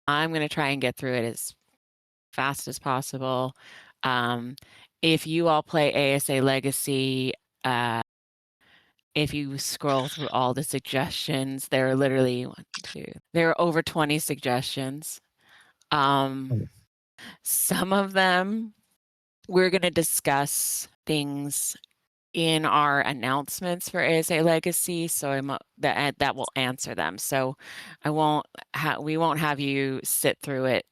I'm going to try and get through it as fast as possible. If you all play ASA Legacy, if you scroll through all the suggestions, there are literally there are over 20 suggestions. Some of them we're going to discuss things in our announcements for ASA Legacy, so that will answer them. So we won't have you sit through it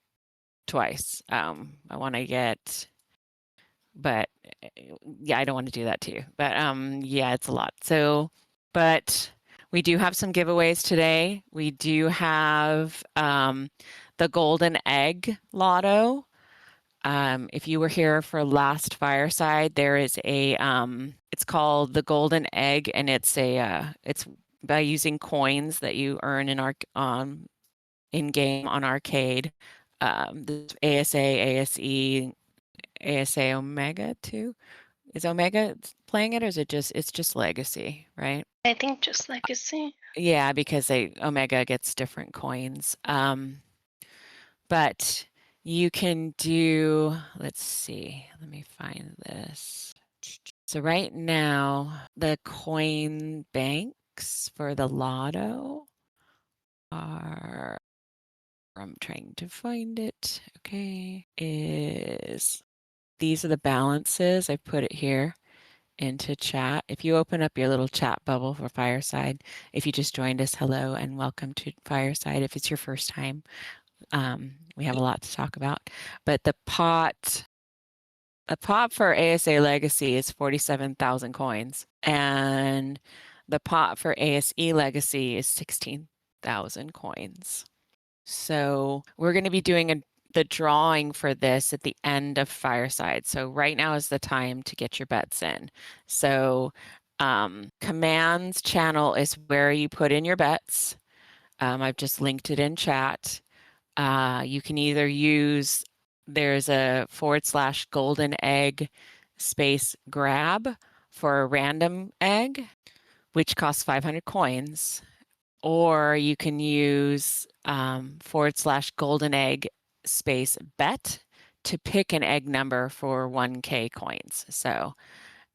twice. I want to get, but yeah, I don't want to do that to you. But yeah, it's a lot. So, but we do have some giveaways today. We do have the Golden Egg Lotto. If you were here for last Fireside, there is a it's called the Golden Egg, and it's by using coins that you earn in game on arcade. The ASA, ASE, ASA Omega too. Is Omega playing it, or is it's just Legacy, right? I think just Legacy. Yeah, because Omega gets different coins. But you can do, let's see, let me find this. So right now, the coin banks for the lotto are, I'm trying to find it, okay, these are the balances. I put it here into chat. If you open up your little chat bubble for Fireside, if you just joined us, hello and welcome to Fireside. If it's your first time, we have a lot to talk about, but the pot for ASA Legacy is 47,000 coins, and the pot for ASE Legacy is 16,000 coins. So we're going to be doing the drawing for this at the end of Fireside. So right now is the time to get your bets in. So commands channel is where you put in your bets. I've just linked it in chat. You can either use, there's a / golden egg space grab for a random egg, which costs 500 coins, or you can use / golden egg space bet to pick an egg number for 1K coins. So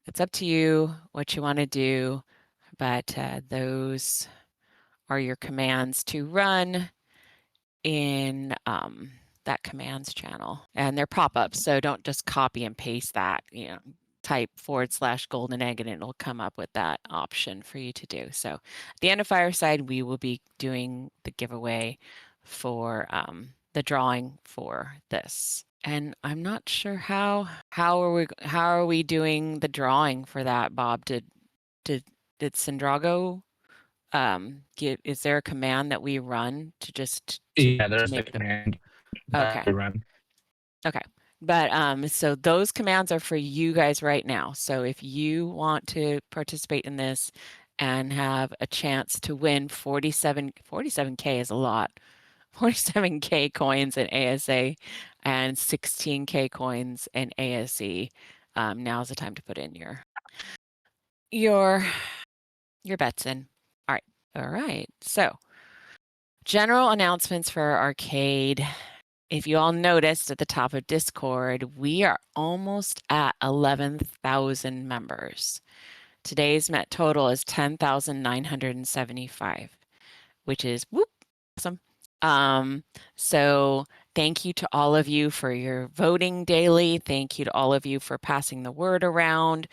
it's up to you what you want to do, but those are your commands to run in that commands channel, and they're pop-ups, so don't just copy and paste that, type / golden egg and it'll come up with that option for you to do. So at the end of Fireside, we will be doing the giveaway for the drawing for this. And I'm not sure how are we doing the drawing for that, Bob? Did Sandrago is there a command that we run to just yeah, there's make a command that we run. Okay. But so those commands are for you guys right now. So if you want to participate in this and have a chance to win 47K is a lot. 47K coins in ASA and 16K coins in ASE. Now's the time to put in your bets in. All right. So general announcements for Arcade. If you all noticed at the top of Discord, we are almost at 11,000 members. Today's Met total is 10,975, which is awesome. So thank you to all of you for your voting daily. Thank you to all of you for passing the word around.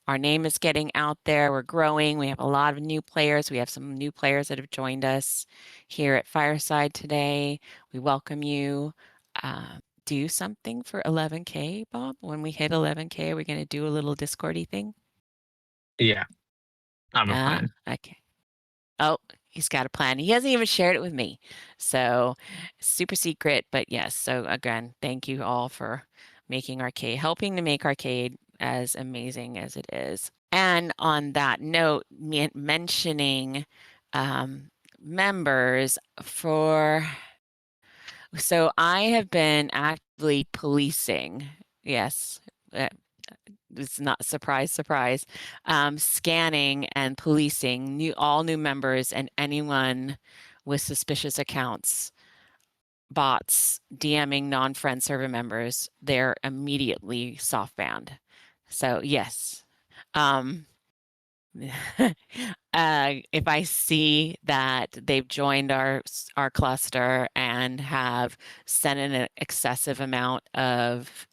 Our name is getting out there. We're growing. We have a lot of new players. We have some new players that have joined us here at Fireside today. We welcome you. Do something for 11K, Bob. When we hit 11K, are we going to do a little Discordy thing? Yeah, I'm a plan. Okay. Oh, he's got a plan. He hasn't even shared it with me. So super secret, but yes. So again, thank you all for making Arcade, helping to make Arcade as amazing as it is. And on that note, mentioning members so I have been actively policing, yes, it's not surprise, scanning and policing all new members and anyone with suspicious accounts bots DMing non-friend server members, they're immediately soft banned. So yes. If I see that they've joined our cluster and have sent an excessive amount of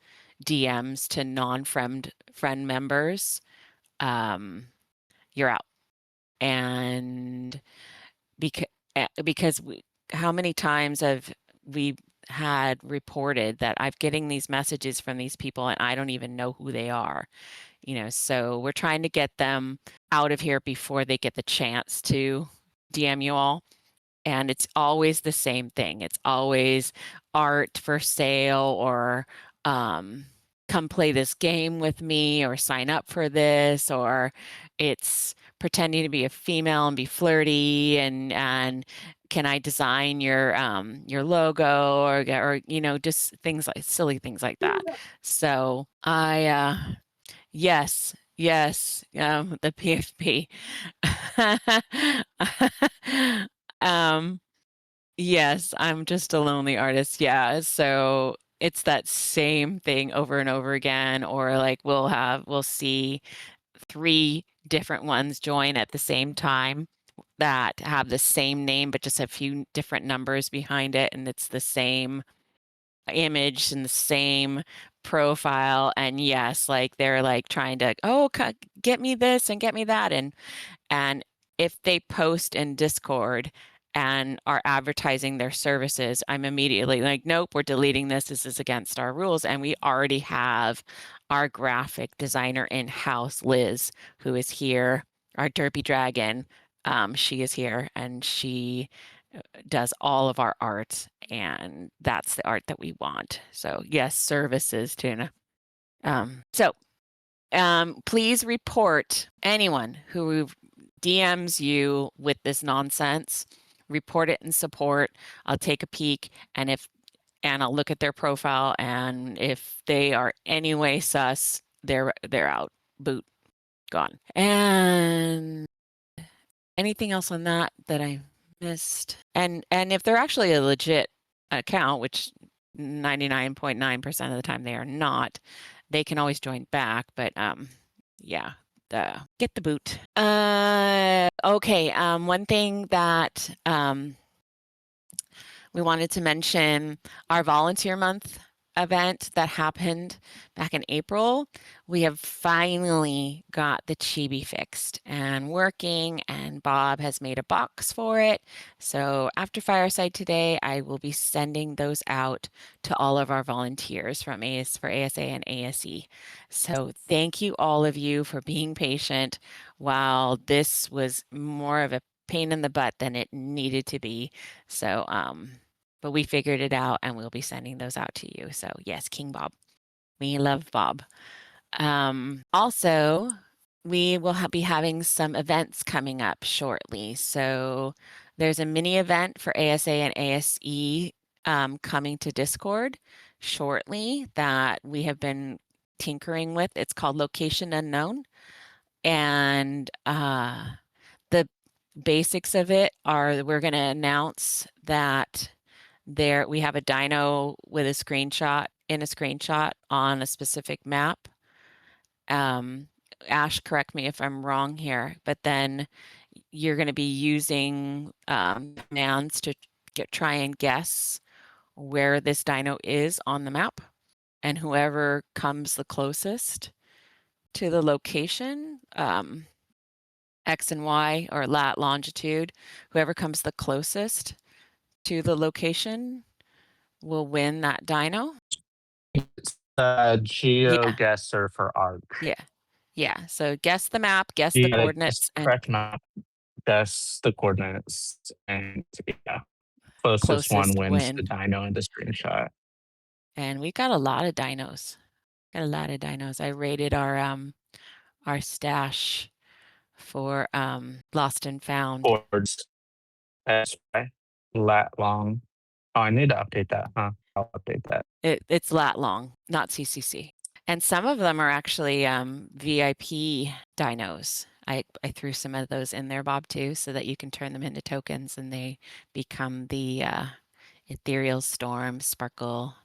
DMs to non-friend members, you're out. And because how many times have we had reported that I'm getting these messages from these people and I don't even know who they are, so we're trying to get them out of here before they get the chance to DM you all. And it's always the same thing. It's always art for sale, or come play this game with me, or sign up for this, or it's pretending to be a female and be flirty, and can I design your logo, or just things like silly things like that. So yes, the PFP. Yes, I'm just a lonely artist. Yeah, so it's that same thing over and over again, or like we'll see 3 different ones join at the same time that have the same name but just a few different numbers behind it, and it's the same image and the same profile. And yes, like they're like trying to, get me this and get me that, and if they post in Discord and are advertising their services, I'm immediately like, nope, we're deleting this. This is against our rules. And we already have our graphic designer in-house, Liz, who is here, our Derpy Dragon. She is here and she does all of our art, and that's the art that we want. So yes, services, Tuna. Please report anyone who DMs you with this nonsense. Report it in support. I'll take a peek, and I'll look at their profile, and if they are anyway sus, they're out. Boot, gone. And anything else on that I missed? And if they're actually a legit account, which 99.9% of the time they are not, they can always join back. But yeah, get the boot. Okay. One thing that we wanted to mention, our volunteer month event that happened back in April, we have finally got the Chibi fixed and working, and Bob has made a box for it. So after Fireside today, I will be sending those out to all of our volunteers for ASA and ASE. So thank you, all of you, for being patient while this was more of a pain in the butt than it needed to be. So but we figured it out, and we'll be sending those out to you. So yes, King Bob. We love Bob. Also, we will be having some events coming up shortly. So there's a mini event for ASA and ASE coming to Discord shortly that we have been tinkering with. It's called Location Unknown. And the basics of it are, we're going to announce that we have a dino with a screenshot on a specific map. Ash, correct me if I'm wrong here, but then you're going to be using commands to try and guess where this dino is on the map, and whoever comes the closest to the location, X and Y or longitude, whoever comes the closest to the location will win that dino. It's the GeoGuessr for ARK. Yeah. So guess the map, guess the coordinates, and correct map, guess the coordinates, and yeah, closest one wins the dino in the screenshot. And we got a lot of dinos. I rated our stash for lost and found. Boards. That's right. Lat long. Oh, I need to update that, huh? I'll update that. It's lat long, not CCC. And some of them are actually VIP dinos. I threw some of those in there, Bob, too, so that you can turn them into tokens and they become the ethereal storm, sparkle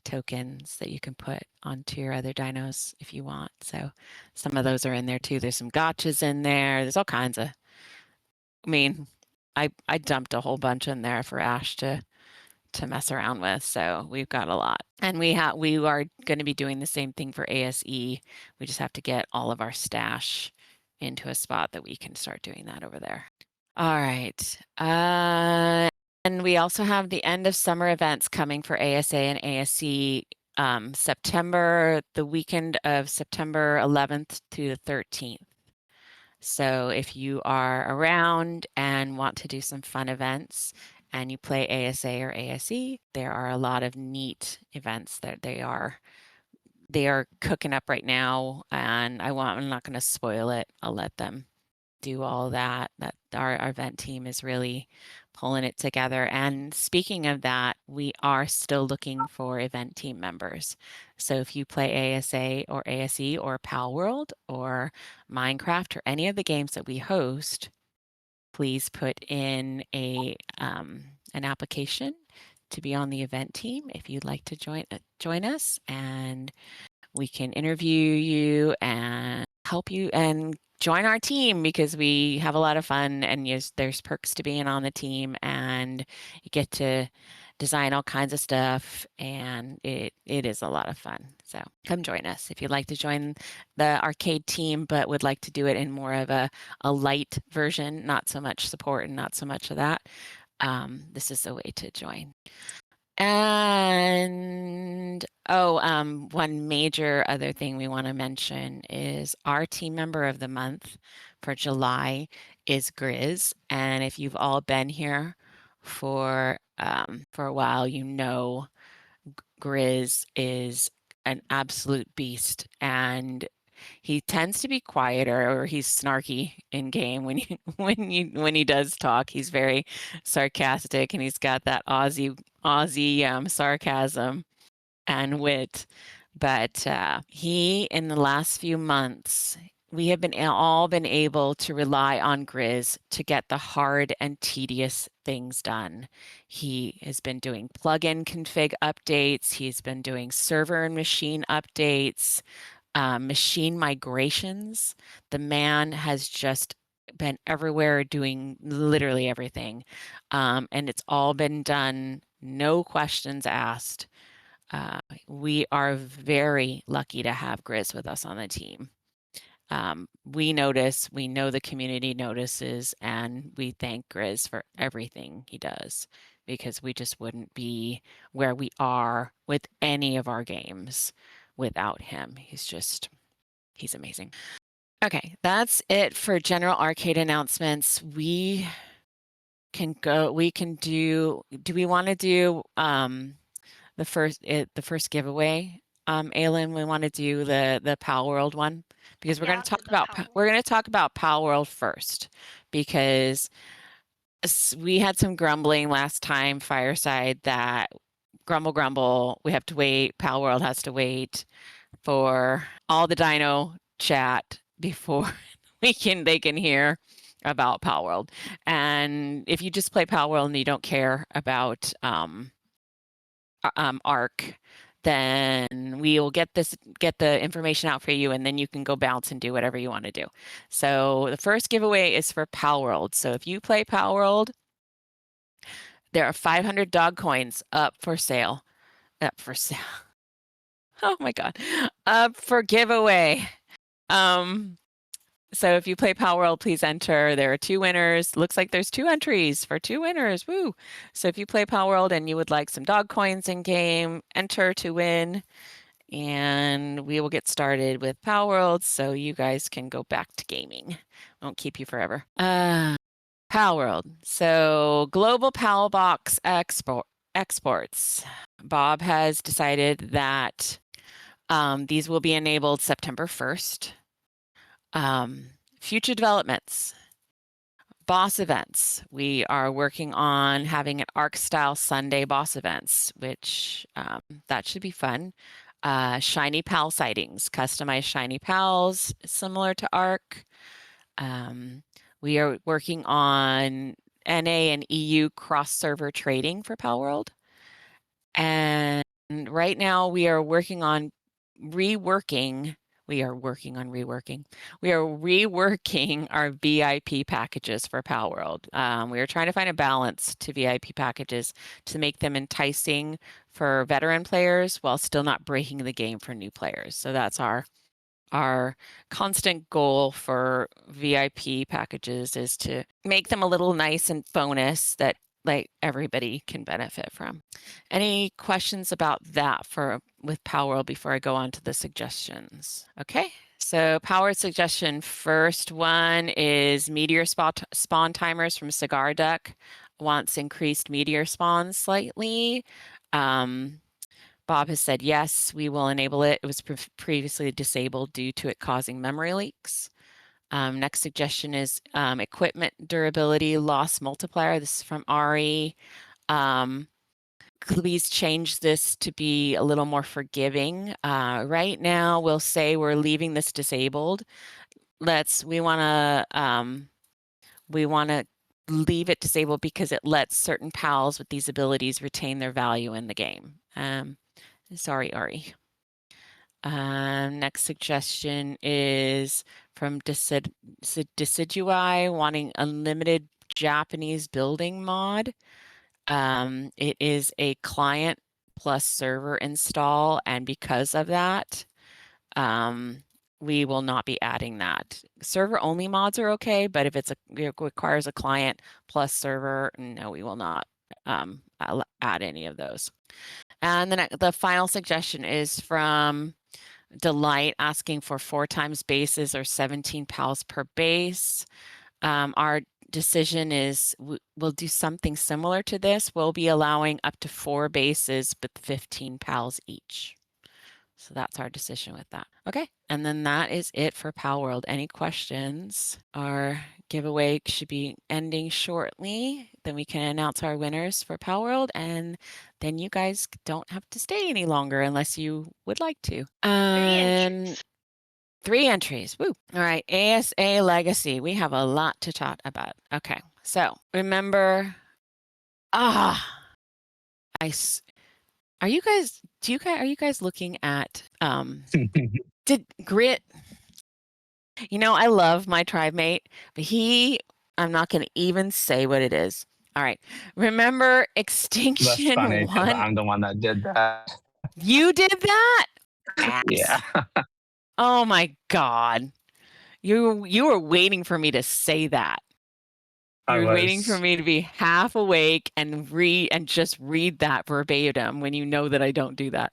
tokens that you can put onto your other dinos if you want. So some of those are in there too. There's some gotchas in there. There's all kinds of, I mean, I dumped a whole bunch in there for Ash to mess around with. So we've got a lot. And we are going to be doing the same thing for ASE. We just have to get all of our stash into a spot that we can start doing that over there. All right. And we also have the end of summer events coming for ASA and ASC September, the weekend of September 11th to the 13th. So if you are around and want to do some fun events and you play ASA or ASE, there are a lot of neat events that they are cooking up right now, and I'm not going to spoil it. I'll let them do all that. That our event team is really pulling it together. And speaking of that, we are still looking for event team members. So if you play ASA or ASE or Palworld or Minecraft or any of the games that we host, please put in an application to be on the event team if you'd like to join us, and we can interview you and help you and join our team, because we have a lot of fun, and there's perks to being on the team, and you get to design all kinds of stuff, and it is a lot of fun. So come join us if you'd like to join the arcade team, but would like to do it in more of a light version, not so much support and not so much of that. This is the way to join. And one major other thing we want to mention is our team member of the month for July is Grizz. And if you've all been here for a while, you know Grizz is an absolute beast, and he tends to be quieter, or he's snarky in game when he does talk. He's very sarcastic, and he's got that Aussie sarcasm and wit. But he, in the last few months, we have all been able to rely on Grizz to get the hard and tedious things done. He has been doing plugin config updates. He's been doing server and machine updates, machine migrations. The man has just been everywhere doing literally everything. And it's all been done, no questions asked. We are very lucky to have Grizz with us on the team. We know the community notices, and we thank Grizz for everything he does, because we just wouldn't be where we are with any of our games without him. He's amazing. Okay, that's it for general arcade announcements. We can do we want to do the first giveaway? Aylin, we want to do the Palworld one, because we're going to talk about Palworld first, because we had some grumbling last time, Fireside, that grumble, we have to wait, Palworld has to wait for all the dino chat before they can hear about Palworld. And if you just play Palworld and you don't care about ARK, then we will get the information out for you, and then you can go bounce and do whatever you want to do. So the first giveaway is for Palworld. So if you play Palworld, there are 500 dog coins up for sale. Oh my God. Up for giveaway. So if you play Palworld, please enter. There are 2 winners. Looks like there's 2 entries for 2 winners. Woo! So if you play Palworld and you would like some dog coins in game, enter to win. And we will get started with Palworld, so you guys can go back to gaming. Won't keep you forever. Palworld. So global Palbox exports. Bob has decided that these will be enabled September 1st. Future developments. Boss events. We are working on having an ARK style Sunday boss events, which that should be fun. Shiny Pal sightings, customized Shiny Pals similar to ARK. We are working on NA and EU cross-server trading for Palworld. And right now we are working on reworking our VIP packages for Palworld. We are trying to find a balance to VIP packages to make them enticing for veteran players while still not breaking the game for new players. So that's our constant goal for VIP packages is to make them a little nice and bonus that like everybody can benefit from. Any questions about that with Palworld before I go on to the suggestions? Okay, so Palworld suggestion, first one is meteor spawn timers from Cigar Duck. Wants increased meteor spawns slightly. Bob has said, yes, we will enable it. It was previously disabled due to it causing memory leaks. Next suggestion is equipment durability loss multiplier. This is from Ari. Please change this to be a little more forgiving. Right now, we'll say we're leaving this disabled. We want to leave it disabled because it lets certain pals with these abilities retain their value in the game. Sorry, Ari. Next suggestion is from Decidui wanting unlimited Japanese building mod. It is a client plus server install, and because of that, we will not be adding that. Server only mods are okay, but if it requires a client plus server, no, we will not add any of those. And then the final suggestion is from Delight asking for 4 times bases or 17 pals per base. Our decision is we'll do something similar to this. We'll be allowing up to 4 bases with 15 pals each. So that's our decision with that. Okay, and then that is it for Palworld. Any questions? Our giveaway should be ending shortly. Then we can announce our winners for Palworld, and then you guys don't have to stay any longer unless you would like to. 3 entries. Woo. All right, ASA Legacy. We have a lot to talk about. Okay, so remember, are you guys looking at did Grit? You know, I love my tribe mate, but I'm not going to even say what it is. All right. Remember Extinction That's funny 1? I'm the one that did that. You did that? Yeah. Oh my God. You were waiting for me to say that. You were waiting for me to be half awake and just read that verbatim when you know that I don't do that.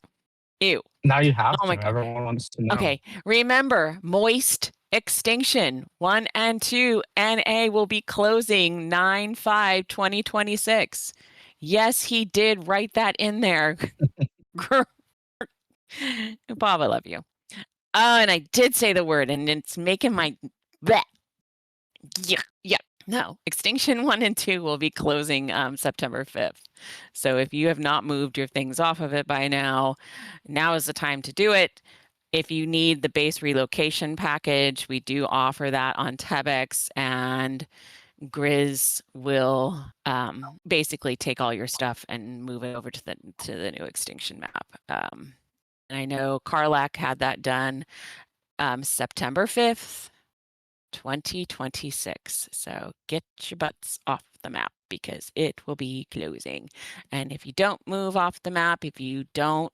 Ew. Now you have Oh my to. God. Everyone wants to know. Okay. Remember, Moist Extinction 1 and 2 NA will be closing 9/5/2026. Yes, he did write that in there. Bob, I love you. Oh, and I did say the word, and it's making my bleh. Yeah. No, Extinction 1 and 2 will be closing September 5th. So if you have not moved your things off of it by now is the time to do it. If you need the base relocation package, we do offer that on Tebex, and Grizz will basically take all your stuff and move it over to the new Extinction map. And I know Karlak had that done September 5th. 2026. So get your butts off the map because it will be closing. And if you don't move off the map, if you don't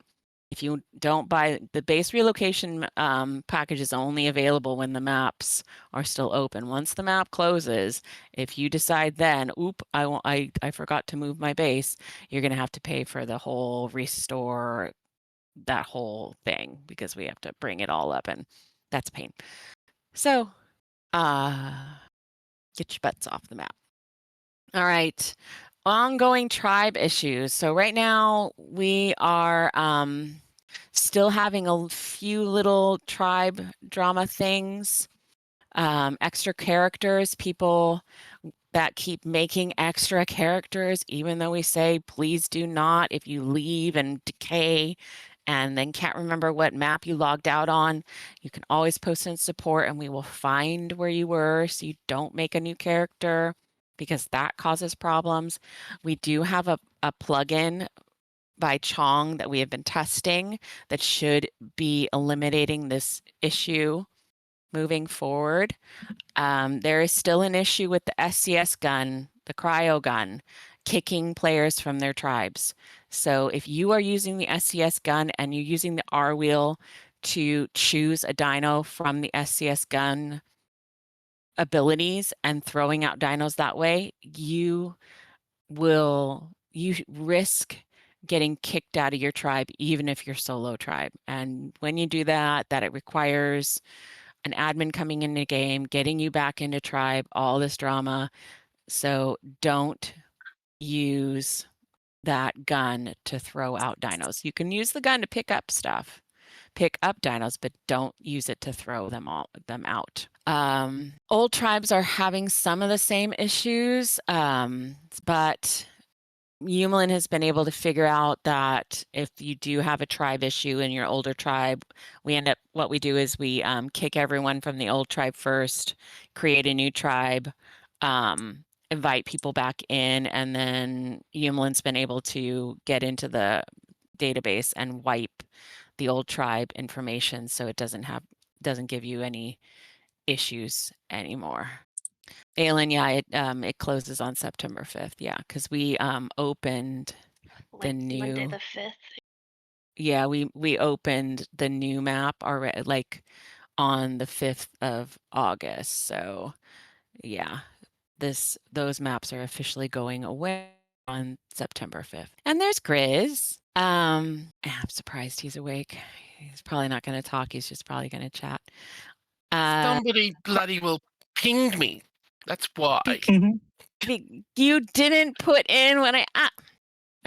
buy the base relocation package is only available when the maps are still open. Once the map closes, if you decide then, I forgot to move my base, you're going to have to pay for the whole restore, that whole thing, because we have to bring it all up, and that's a pain. So get your butts off the map. All right, ongoing tribe issues. So right now we are still having a few little tribe drama things, extra characters, people that keep making extra characters, even though we say, please do not. If you leave and decay and then can't remember what map you logged out on, you can always post in support and we will find where you were so you don't make a new character. because that causes problems. We do have a plugin by Chong that we have been testing that should be eliminating this issue moving forward. There is still an issue with the SCS gun, the cryo gun, kicking players from their tribes. So if you are using the SCS gun and you're using the R wheel to choose a dino from the SCS gun abilities and throwing out dinos that way, you risk getting kicked out of your tribe, even if you're solo tribe. And when you do that, it requires an admin coming in the game, getting you back into tribe, all this drama. So don't use that gun to throw out dinos. You can use the gun to pick up stuff, pick up dinos, but don't use it to throw them out. Old tribes are having some of the same issues, but Yumlin has been able to figure out that if you do have a tribe issue in your older tribe, what we do is we kick everyone from the old tribe first, create a new tribe, invite people back in, and then Yumlin's been able to get into the database and wipe the old tribe information so it doesn't give you any issues anymore. Aylin, yeah, it closes on September 5th. Yeah, because we opened the new Monday the 5th. Yeah, we opened the new map already, like on the 5th of August. So yeah, those maps are officially going away on September 5th. And there's Grizz. I'm surprised he's awake. He's probably not going to talk. He's just probably going to chat. Somebody bloody well pinged me. That's why. You didn't put in when I.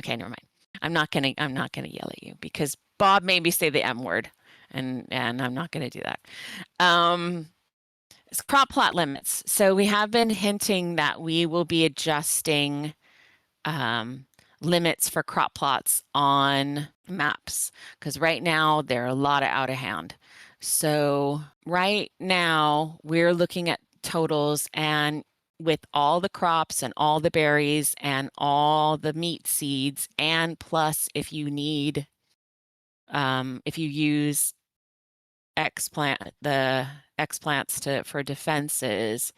Okay, never mind. I'm not gonna yell at you because Bob made me say the M word, and I'm not gonna do that. It's crop plot limits. So we have been hinting that we will be adjusting limits for crop plots on maps because right now they're a lot of out of hand. So right now we're looking at totals, and with all the crops and all the berries and all the meat seeds, and plus if you use the explants for defenses,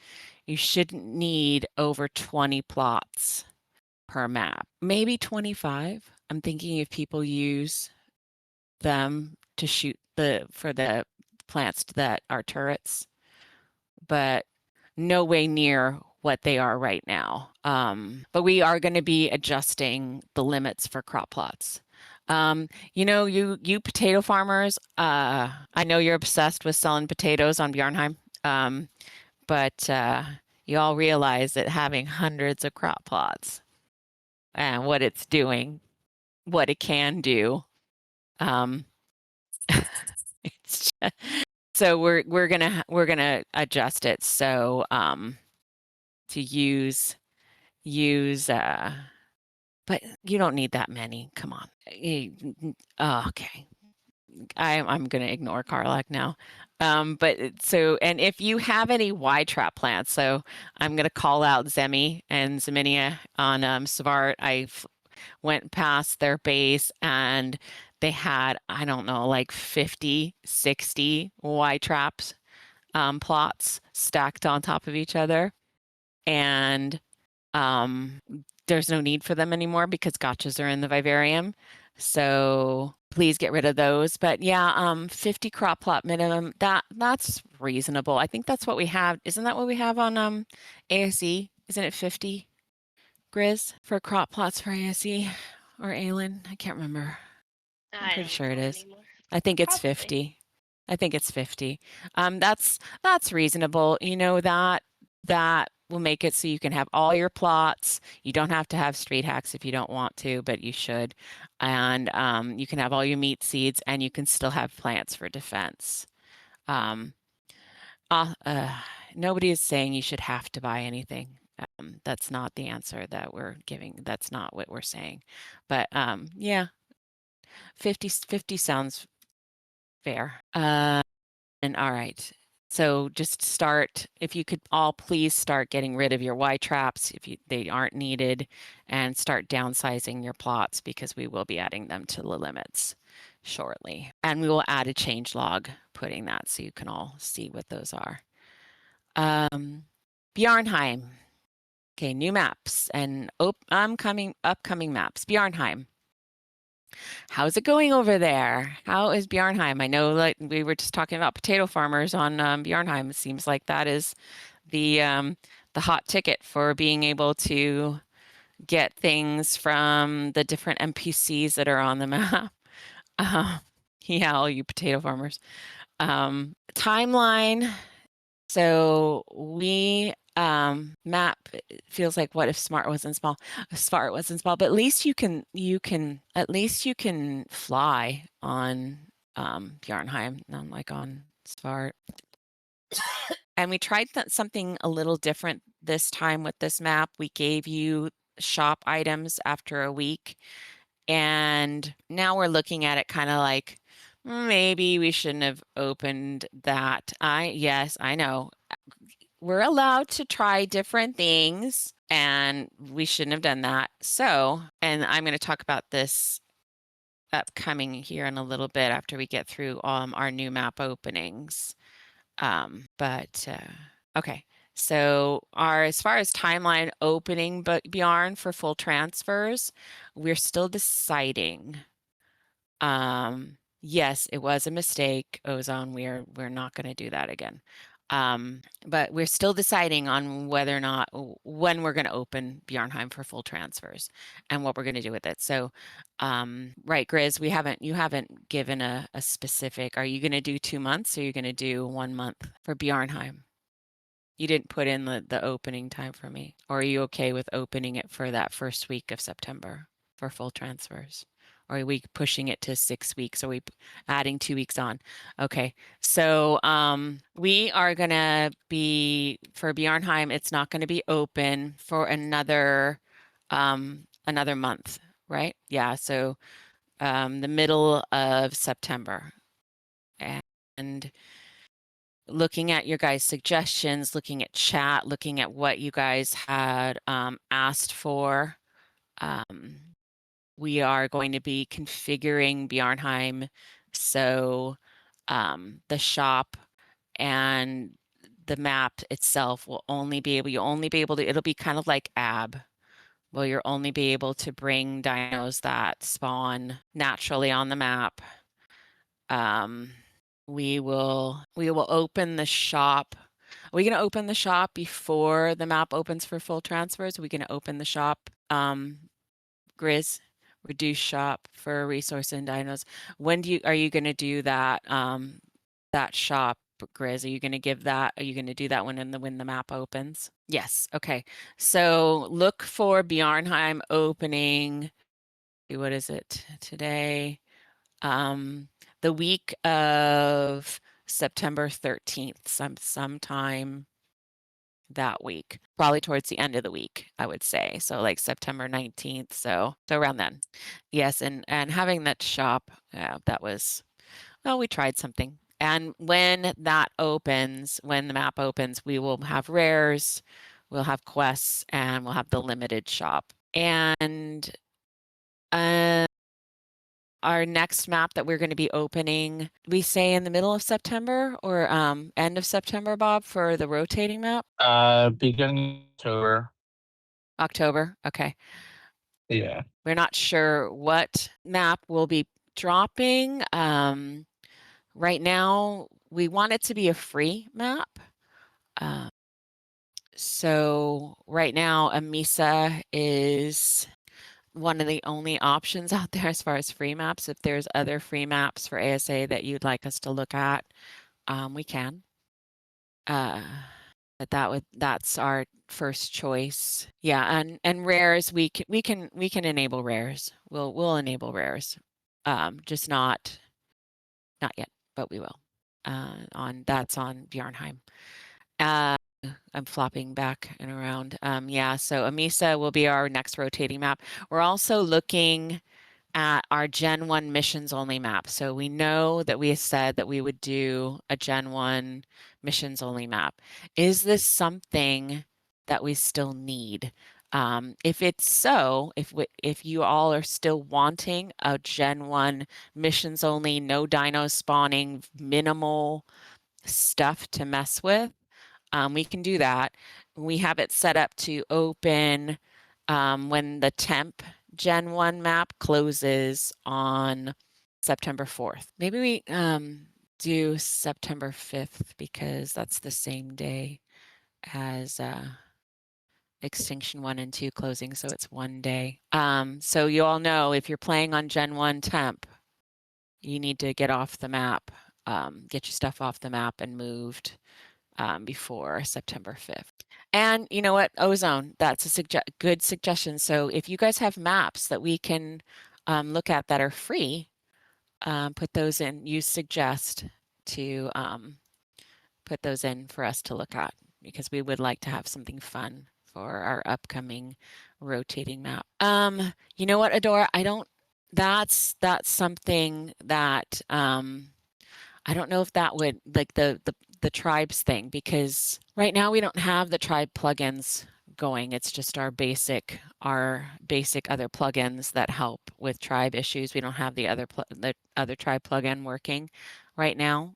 you shouldn't need over 20 plots per map. Maybe 25. I'm thinking if people use them to shoot for the plants that are turrets, but no way near what they are right now. But we are going to be adjusting the limits for crop plots. You potato farmers, I know you're obsessed with selling potatoes on Bjarnheim, but you all realize that having hundreds of crop plots and what it's doing, what it can do. So we're gonna adjust it so to use but you don't need that many. Come on. Okay. I'm gonna ignore Karlak now. But and if you have any Y trap plants, so I'm gonna call out Zemi and Zeminia on Savart. I went past their base and they had, I don't know, like 50, 60 Y traps plots stacked on top of each other. And there's no need for them anymore because gotchas are in the vivarium. So please get rid of those. But yeah, 50 crop plot minimum, that's reasonable. I think that's what we have. Isn't that what we have on ASE? Isn't it 50, Grizz, for crop plots for ASE or Aylin? I can't remember. I'm pretty sure it is. Anymore. I think it's Probably. 50. I think it's 50. That's reasonable. You know, that will make it so you can have all your plots. You don't have to have street hacks if you don't want to, but you should. And you can have all your meat seeds, and you can still have plants for defense. Nobody is saying you should have to buy anything. That's not the answer that we're giving. That's not what we're saying. But yeah, 50 sounds fair. And all right. So just start, if you could all please start getting rid of your Y traps if they aren't needed, and start downsizing your plots, because we will be adding them to the limits shortly. And we will add a change log putting that so you can all see what those are. Bjarnheim. Okay, new maps and upcoming maps. Bjarnheim. How's it going over there? How is Bjarnheim? I know, like, we were just talking about potato farmers on Bjarnheim. It seems like that is the hot ticket for being able to get things from the different NPCs that are on the map. Yeah, all you potato farmers. Timeline. So we map feels like, what if smart wasn't small? Smart wasn't small, but at least you can fly on Bjarnheim, not like on Smart. And we tried something a little different this time with this map. We gave you shop items after a week, and now we're looking at it kind of like, maybe we shouldn't have opened that. Yes, I know. We're allowed to try different things, and we shouldn't have done that. So, and I'm going to talk about this upcoming here in a little bit after we get through our new map openings. Okay. So as far as timeline opening, but Bjarn, for full transfers, we're still deciding. Yes, it was a mistake, Ozone. We're not going to do that again. But we're still deciding on whether or not, when we're going to open Bjarnheim for full transfers and what we're going to do with it. So, right, Grizz, you haven't given a specific, are you going to do 2 months, or are you going to do 1 month for Bjarnheim? You didn't put in the opening time for me. Or are you okay with opening it for that first week of September for full transfers? Or are we pushing it to 6 weeks? Are we adding 2 weeks on? Okay, so we are gonna be, for Bjarnheim, it's not gonna be open for another month, right? Yeah, so the middle of September. And looking at your guys' suggestions, looking at chat, looking at what you guys had asked for, we are going to be configuring Bjarnheim so the shop and the map itself will only be able, it'll be kind of like AB. Well, you'll only be able to bring dinos that spawn naturally on the map. We will open the shop. Are we going to open the shop before the map opens for full transfers? Are we going to open the shop, Grizz? Reduce shop for resource and dinos. When are you going to do that that shop, Grizz? Are you going to give that? Are you going to do that when the map opens? Yes. Okay. So look for Bjarnheim opening. What is it today? The week of September 13th, sometime that week, probably towards the end of the week, I would say. So like September 19th. So around then. Yes, and having that shop, that was, well, we tried something. And when that opens, when the map opens, we will have rares, we'll have quests, and we'll have the limited shop. And our next map that we're going to be opening, we say in the middle of September or end of September, Bob, for the rotating map? Beginning October. October, okay. Yeah. We're not sure what map will be dropping. Right now, we want it to be a free map. So right now, Amisa is one of the only options out there as far as free maps. If there's other free maps for ASA that you'd like us to look at, we can. But that's our first choice. Yeah, and rares, we can enable rares. We'll enable rares. Just not yet, but we will. That's on Bjarnheim. I'm flopping back and around. Yeah, so Amisa will be our next rotating map. We're also looking at our Gen 1 missions only map. So we know that we said that we would do a Gen 1 missions only map. Is this something that we still need? If it's so, if you all are still wanting a Gen 1 missions only, no dinos spawning, minimal stuff to mess with, we can do that. We have it set up to open when the temp Gen 1 map closes on September 4th. Maybe we do September 5th because that's the same day as Extinction 1 and 2 closing, so it's one day. So you all know if you're playing on Gen 1 temp, you need to get off the map, get your stuff off the map and moved before September 5th. And you know what, Ozone, that's a good suggestion. So if you guys have maps that we can look at that are free, put those in, you suggest to put those in for us to look at because we would like to have something fun for our upcoming rotating map. You know what, Adora, that's something that I don't know if that would, like the tribes thing, because right now we don't have the tribe plugins going. It's just our basic other plugins that help with tribe issues. We don't have the other tribe plugin working right now.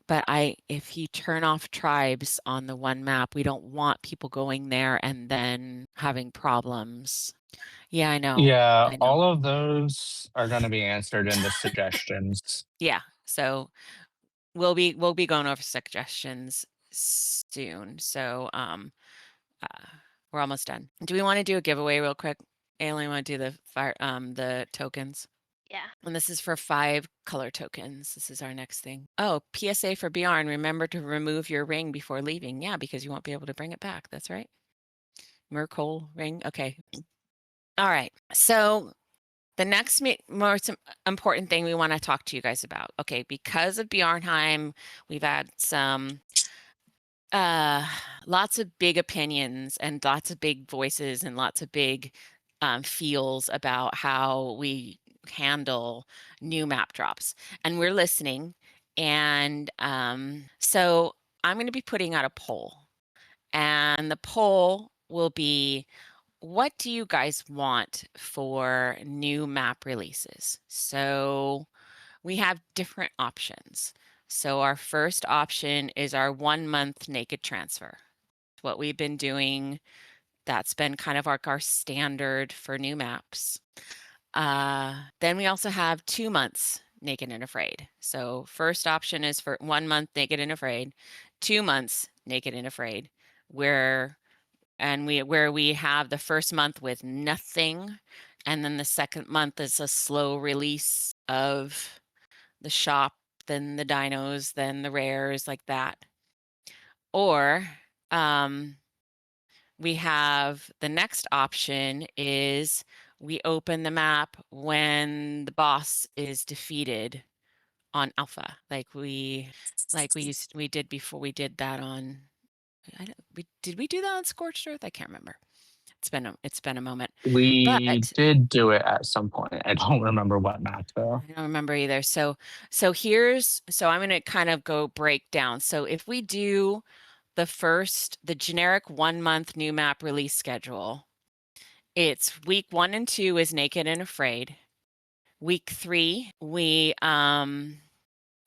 But if you turn off tribes on the one map, we don't want people going there and then having problems. Yeah, I know. Yeah, I know. all of those are going to be answered in the suggestions. Yeah, so we'll be going over suggestions soon. So we're almost done. Do we want to do a giveaway real quick? Aileen, want to do the tokens? Yeah. And this is for 5 color tokens. This is our next thing. Oh, PSA for Bjarn. Remember to remove your ring before leaving. Yeah, because you won't be able to bring it back. That's right. Merkle ring. Okay. All right. So the next most important thing we want to talk to you guys about. Okay, because of Bjarnheim, we've had some lots of big opinions and lots of big voices and lots of big feels about how we handle new map drops, and we're listening. And so I'm going to be putting out a poll, and the poll will be, what do you guys want for new map releases? So we have different options. So our first option is our 1 month naked transfer. What we've been doing, that's been kind of our standard for new maps. Then we also have 2 months naked and afraid. So first option is for 1 month naked and afraid, 2 months naked and afraid, where we have the first month with nothing, and then the second month is a slow release of the shop, then the dinos, then the rares, like that. Or we have the next option is we open the map when the boss is defeated on alpha, like we did before. We did that on, did we do that on Scorched Earth? I can't remember. It's been a moment. We did do it at some point. I don't remember what map though. I don't remember either. So I'm going to kind of go break down. So if we do the generic 1 month new map release schedule, it's week 1 and 2 is Naked and Afraid. Week 3, we open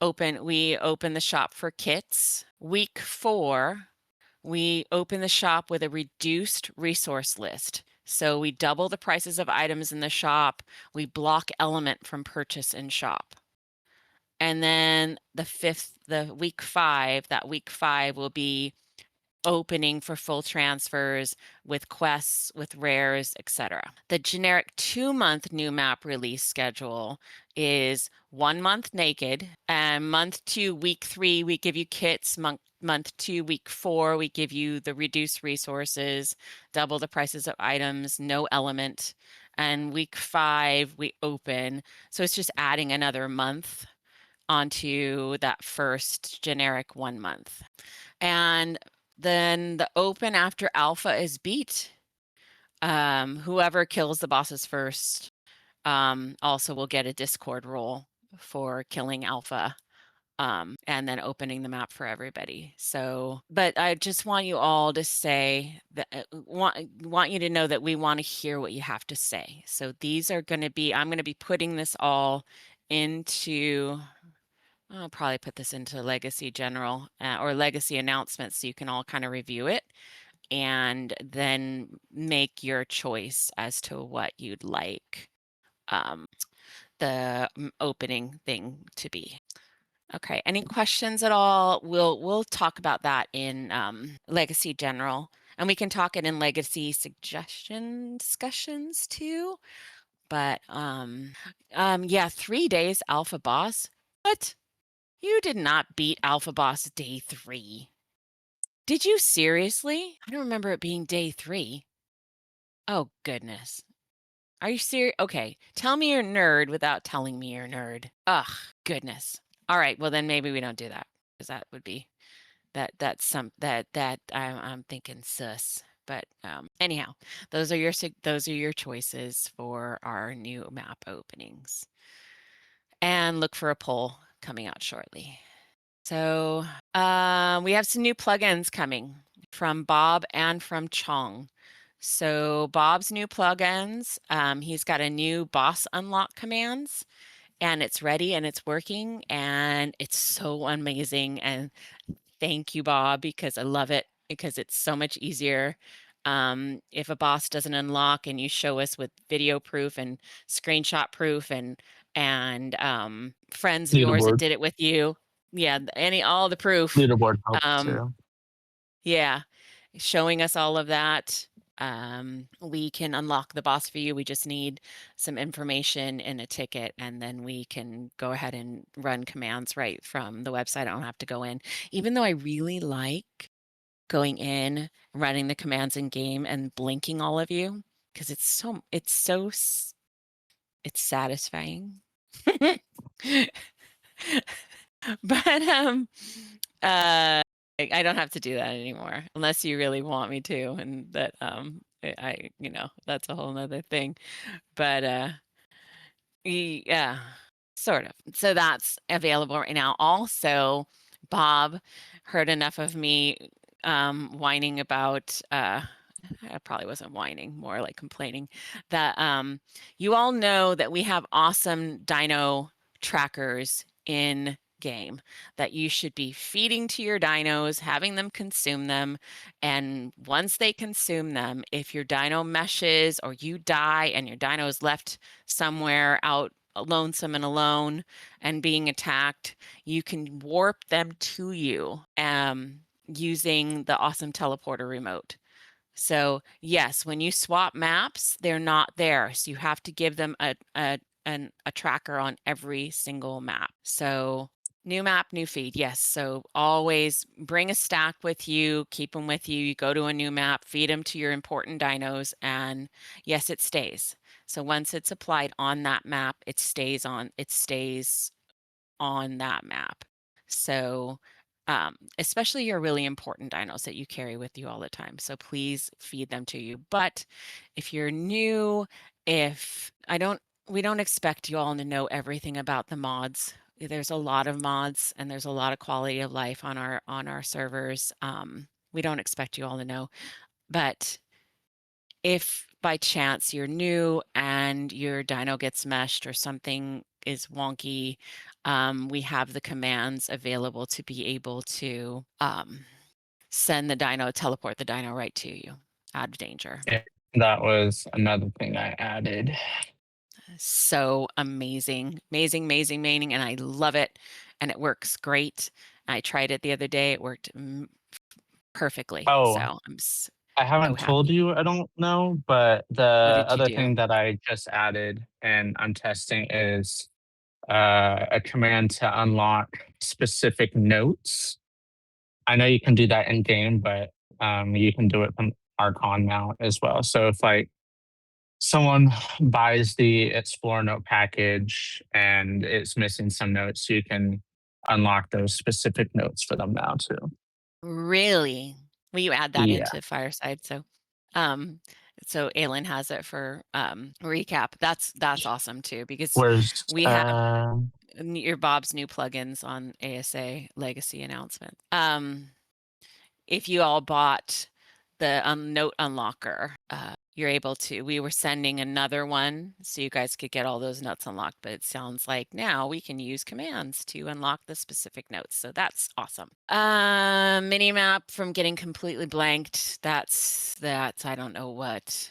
the shop for kits. Week 4, we open the shop with a reduced resource list. So we double the prices of items in the shop. We block element from purchase in shop. And then week 5 will be opening for full transfers with quests, with rares, etc. The generic 2 month new map release schedule is 1 month naked, and month 2, week 3, we give you kits. Month 2, week 4, we give you the reduced resources, double the prices of items, no element. And week 5, we open. So it's just adding another month onto that first generic 1 month. And then the open after alpha is beat. Whoever kills the bosses first also will get a Discord role for killing alpha. And then opening the map for everybody. So, but I just want you all to say that want you to know that we want to hear what you have to say. So these are going to be, I'm going to be putting this all into, I'll probably put this into Legacy General or Legacy Announcements so you can all kind of review it and then make your choice as to what you'd like the opening thing to be. Okay, any questions at all? We'll talk about that in Legacy General, and we can talk it in Legacy Suggestion discussions too. But yeah, 3 days Alpha Boss. What? You did not beat Alpha Boss day 3. Did you seriously? I don't remember it being day 3. Oh goodness. Are you serious? Okay, tell me you're a nerd without telling me you're a nerd. Ugh, goodness. All right, well then maybe we don't do that because that would be that's some that I'm thinking sus. But anyhow, those are your choices for our new map openings. And look for a poll coming out shortly. So we have some new plugins coming from Bob and from Chong. So Bob's new plugins, he's got a new boss unlock commands and it's ready and it's working and it's so amazing. And thank you, Bob, because I love it because it's so much easier. If a boss doesn't unlock and you show us with video proof and screenshot proof and friends of yours that did it with you. Yeah, all the proof. Leaderboard helps too. Yeah, showing us all of that. We can unlock the boss for you. We just need some information in a ticket and then we can go ahead and run commands right from the website. I don't have to go in, even though I really like going in, running the commands in game and blinking all of you because it's satisfying. But I don't have to do that anymore unless you really want me to, and that I that's a whole nother thing. But yeah, sort of. So that's available right now. Also, Bob heard enough of me whining about I probably wasn't whining, more like complaining that you all know that we have awesome dino trackers in game that you should be feeding to your dinos, having them consume them. And once they consume them, if your dino meshes or you die and your dino is left somewhere out lonesome and alone and being attacked, you can warp them to you using the awesome teleporter remote. So yes, when you swap maps, they're not there. So you have to give them a tracker on every single map. So new map, new feed. Yes. So always bring a stack with you, keep them with you. You go to a new map, feed them to your important dinos, and yes, it stays. So once it's applied on that map, it stays on that map. So especially your really important dinos that you carry with you all the time. So please feed them to you. But if you're new, we don't expect you all to know everything about the mods. There's a lot of mods and there's a lot of quality of life on our servers. We don't expect you all to know, but if by chance you're new and your dino gets meshed or something is wonky, we have the commands available to be able to teleport the dino right to you out of danger. Yeah, that was another thing I added. So amazing, and I love it, and it works great. I tried it the other day; it worked perfectly. Oh, so I haven't told you, I don't know, but the other thing that I just added and I'm testing is a command to unlock specific notes. I know you can do that in game, but you can do it from Archon now as well. So if like someone buys the Explore Note package and it's missing some notes, you can unlock those specific notes for them now too. Really? Will you add that into Fireside? So so Aylin has it for recap. That's awesome too, because Where's we have your Bob's new plugins on ASA legacy announcement. If you all bought the note unlocker, you're able to. We were sending another one so you guys could get all those notes unlocked, but it sounds like now we can use commands to unlock the specific notes. So that's awesome. Mini map from getting completely blanked. That's I don't know what.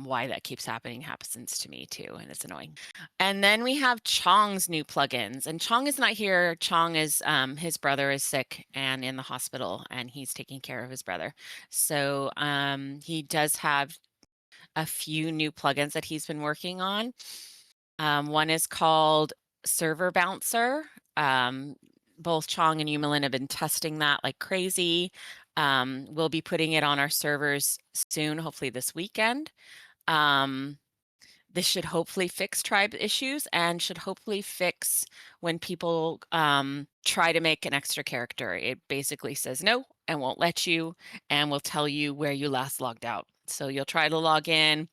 Why that keeps happens to me too, and it's annoying. And then we have Chong's new plugins, and Chong is not here. Chong is his brother is sick and in the hospital, and he's taking care of his brother. So he does have a few new plugins that he's been working on. One is called Server Bouncer. Both Chong and Yumelin have been testing that like crazy. We'll be putting it on our servers soon, hopefully this weekend. This should hopefully fix tribe issues and should hopefully fix when people try to make an extra character. It basically says no and won't let you and will tell you where you last logged out. So you'll try to log in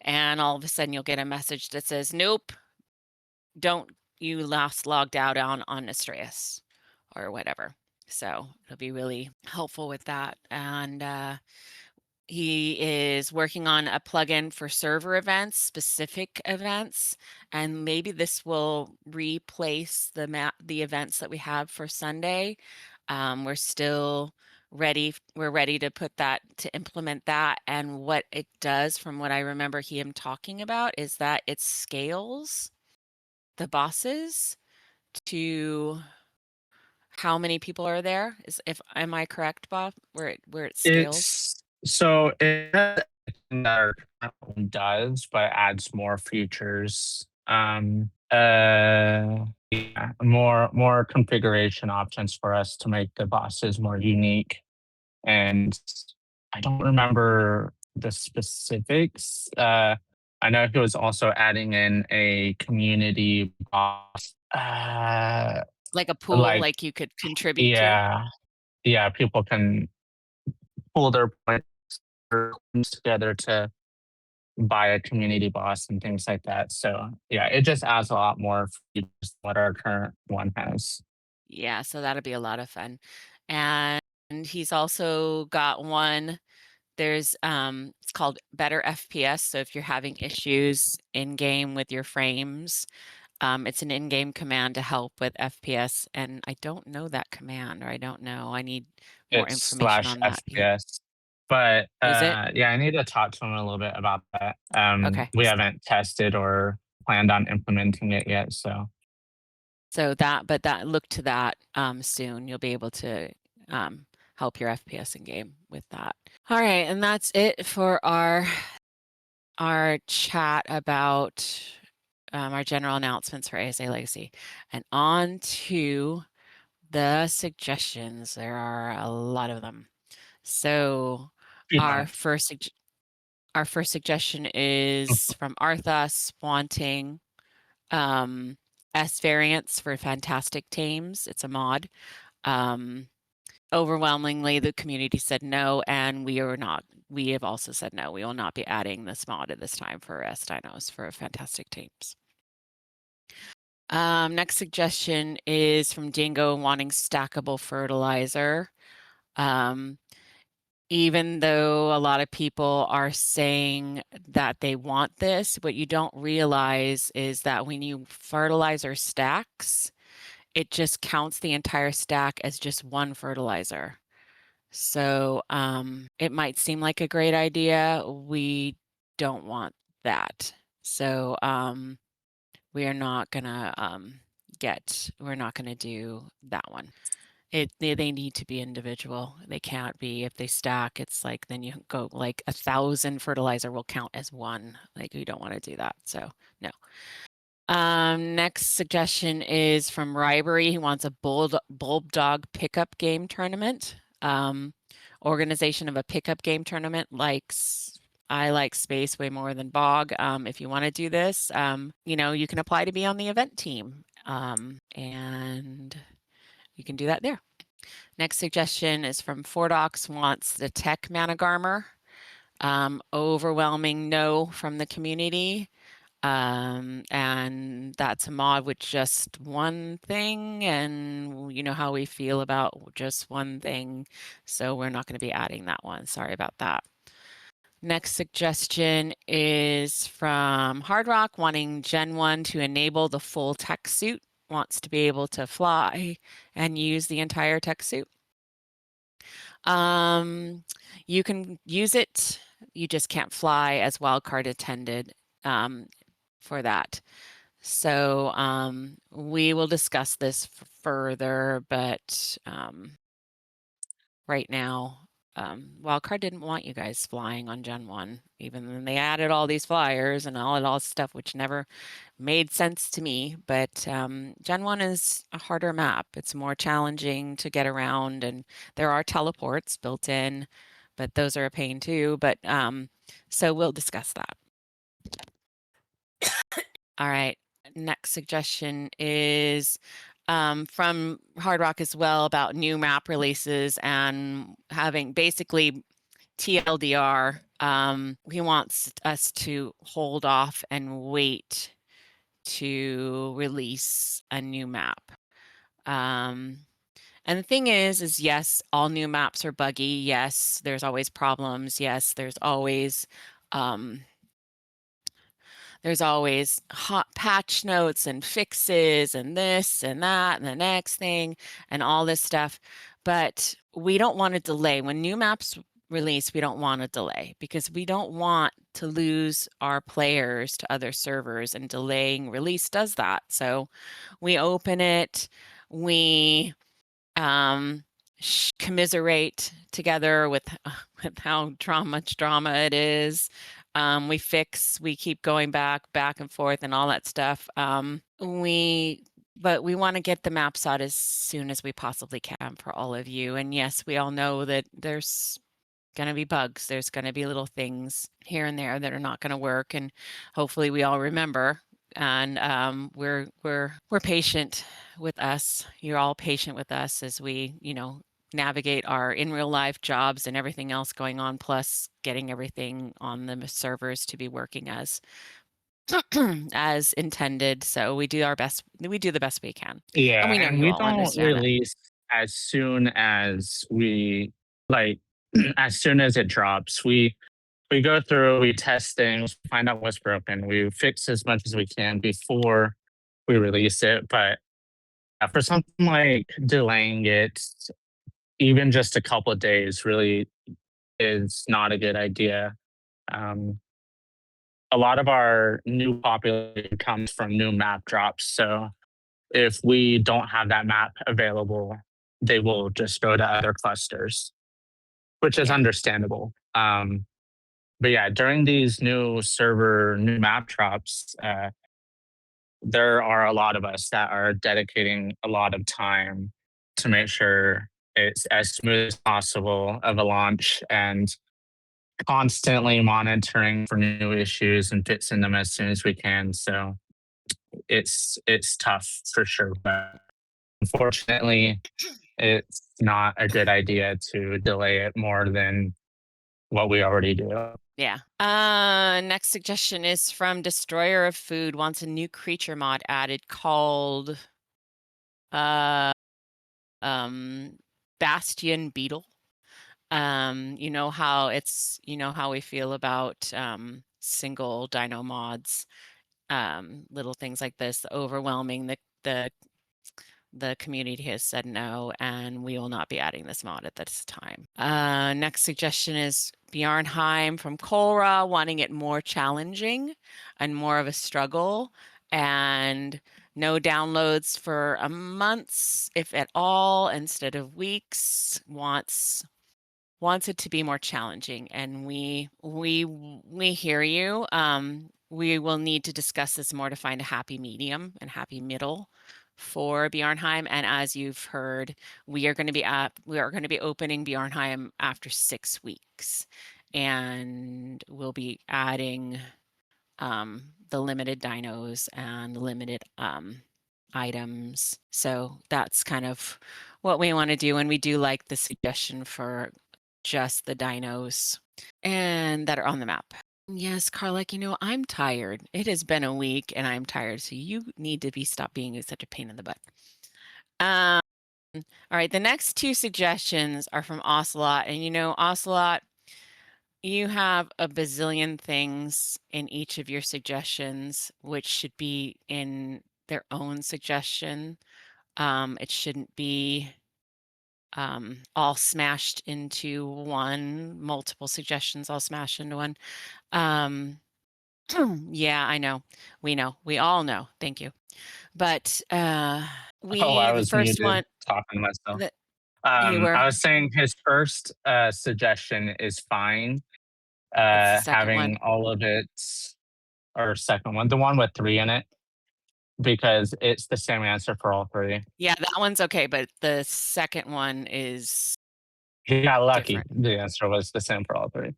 and all of a sudden you'll get a message that says, nope, don't you last logged out on Astreus or whatever. So it'll be really helpful with that. And he is working on a plugin for server events, specific events, and maybe this will replace the events that we have for Sunday. We're still ready. We're ready to implement that. And what it does, from what I remember him talking about, is that it scales the bosses to how many people are there. Am I correct, Bob? Where it scales? It does, but adds more features. Yeah, more configuration options for us to make the bosses more unique. And I don't remember the specifics. I know he was also adding in a community boss. Like a pool, like you could contribute to? Yeah, people can pull their points together to buy a community boss and things like that. So yeah, it just adds a lot more features than what our current one has. Yeah, so that'll be a lot of fun. And he's also got one. There's it's called Better FPS. So if you're having issues in game with your frames, it's an in-game command to help with FPS. And I don't know that command, or I don't know. I need more information on that. /FPS. But Is it? yeah, I need to talk to him a little bit about that. Okay. We haven't tested or planned on implementing it yet. So look to that soon. You'll be able to help your FPS in game with that. All right, and that's it for our chat about our general announcements for ASA Legacy. And on to the suggestions. There are a lot of them. So our first suggestion is from Arthas wanting S variants for fantastic tames. It's a mod. Overwhelmingly, the community said no, and we have also said no. We will not be adding this mod at this time for S dinos for fantastic tames. Next suggestion is from Dingo wanting stackable fertilizer. Even though a lot of people are saying that they want this, what you don't realize is that when you fertilizer stacks, it just counts the entire stack as just one fertilizer. So it might seem like a great idea. We don't want that. So we are not gonna we're not gonna do that one. They need to be individual. They can't be, if they stack, it's like then you go like 1,000 fertilizer will count as one. Like we don't want to do that. So no. Next suggestion is from Ribery. He wants a Bulb Dog pickup game tournament. Organization of a pickup game tournament I like space way more than Bog. If you want to do this, you can apply to be on the event team. And you can do that there. Next suggestion is from Fordox, wants the Tech Managarmer. Overwhelming no from the community. And that's a mod with just one thing, and you know how we feel about just one thing, so we're not going to be adding that one. Sorry about that. Next suggestion is from Hard Rock, wanting Gen 1 to enable the full tech suit, wants to be able to fly and use the entire tech suit. You can use it, you just can't fly as wildcard attended for that. So we will discuss this further, but right now, Wildcard didn't want you guys flying on Gen 1, even when they added all these flyers and all stuff, which never made sense to me. But Gen 1 is a harder map. It's more challenging to get around, and there are teleports built in, but those are a pain too. But so we'll discuss that. All right. Next suggestion is from Hard Rock as well about new map releases and having basically TLDR. He wants us to hold off and wait to release a new map. And the thing is yes, all new maps are buggy. Yes, there's always problems. Yes, there's always hot patch notes and fixes and this and that and the next thing and all this stuff. But we don't want to delay. When new maps release, we don't want to delay because we don't want to lose our players to other servers, and delaying release does that. So we open it, we commiserate together with how much drama it is. We fix, we keep going back and forth and all that stuff. But we want to get the maps out as soon as we possibly can for all of you. And yes, we all know that there's going to be bugs. There's going to be little things here and there that are not going to work. And hopefully we all remember. And we're patient with us. You're all patient with us as we, navigate our in real life jobs and everything else going on, plus getting everything on the servers to be working as intended. So we do our best. We do the best we can. Yeah, and we know you we all don't understand release as soon as we as soon as it drops. We go through, we test things, find out what's broken. We fix as much as we can before we release it. But for something like delaying it, even just a couple of days, really is not a good idea. A lot of our new population comes from new map drops. So if we don't have that map available, they will just go to other clusters, which is understandable. But yeah, during these new map drops, there are a lot of us that are dedicating a lot of time to make sure it's as smooth as possible of a launch, and constantly monitoring for new issues and fixing them as soon as we can. So it's tough for sure, but unfortunately, it's not a good idea to delay it more than what we already do. Yeah. Next suggestion is from Destroyer of Food, wants a new creature mod added called Bastion Beetle. You know how we feel about single dino mods, little things like this, overwhelming the community has said no, and we will not be adding this mod at this time. Next suggestion is Bjarnheim from Colra, wanting it more challenging and more of a struggle, and no downloads for a month, if at all, instead of weeks. Wants it to be more challenging, and we hear you. We will need to discuss this more to find a happy medium and happy middle for Bjarnheim. And as you've heard, we are going to be opening Bjarnheim after 6 weeks, and we'll be adding the limited dinos and limited items. So that's kind of what we want to do, and we do like the suggestion for just the dinos and that are on the map. Yes, Carla, you know, I'm tired. It has been a week and I'm tired, so you need to stop being such a pain in the butt. All right, the next two suggestions are from Ocelot, and you know, Ocelot, you have a bazillion things in each of your suggestions, which should be in their own suggestion. It shouldn't be all smashed into one, multiple suggestions all smashed into one. Yeah, I know. We know. We all know. Thank you. But I was the first muted, one talking to myself. You were? I was saying his first suggestion is fine. What's the second Having one? all of it, or second one, the one with 3 in it, because it's the same answer for all 3. Yeah, that one's okay, but the second one is He got lucky. different. The answer was the same for all 3.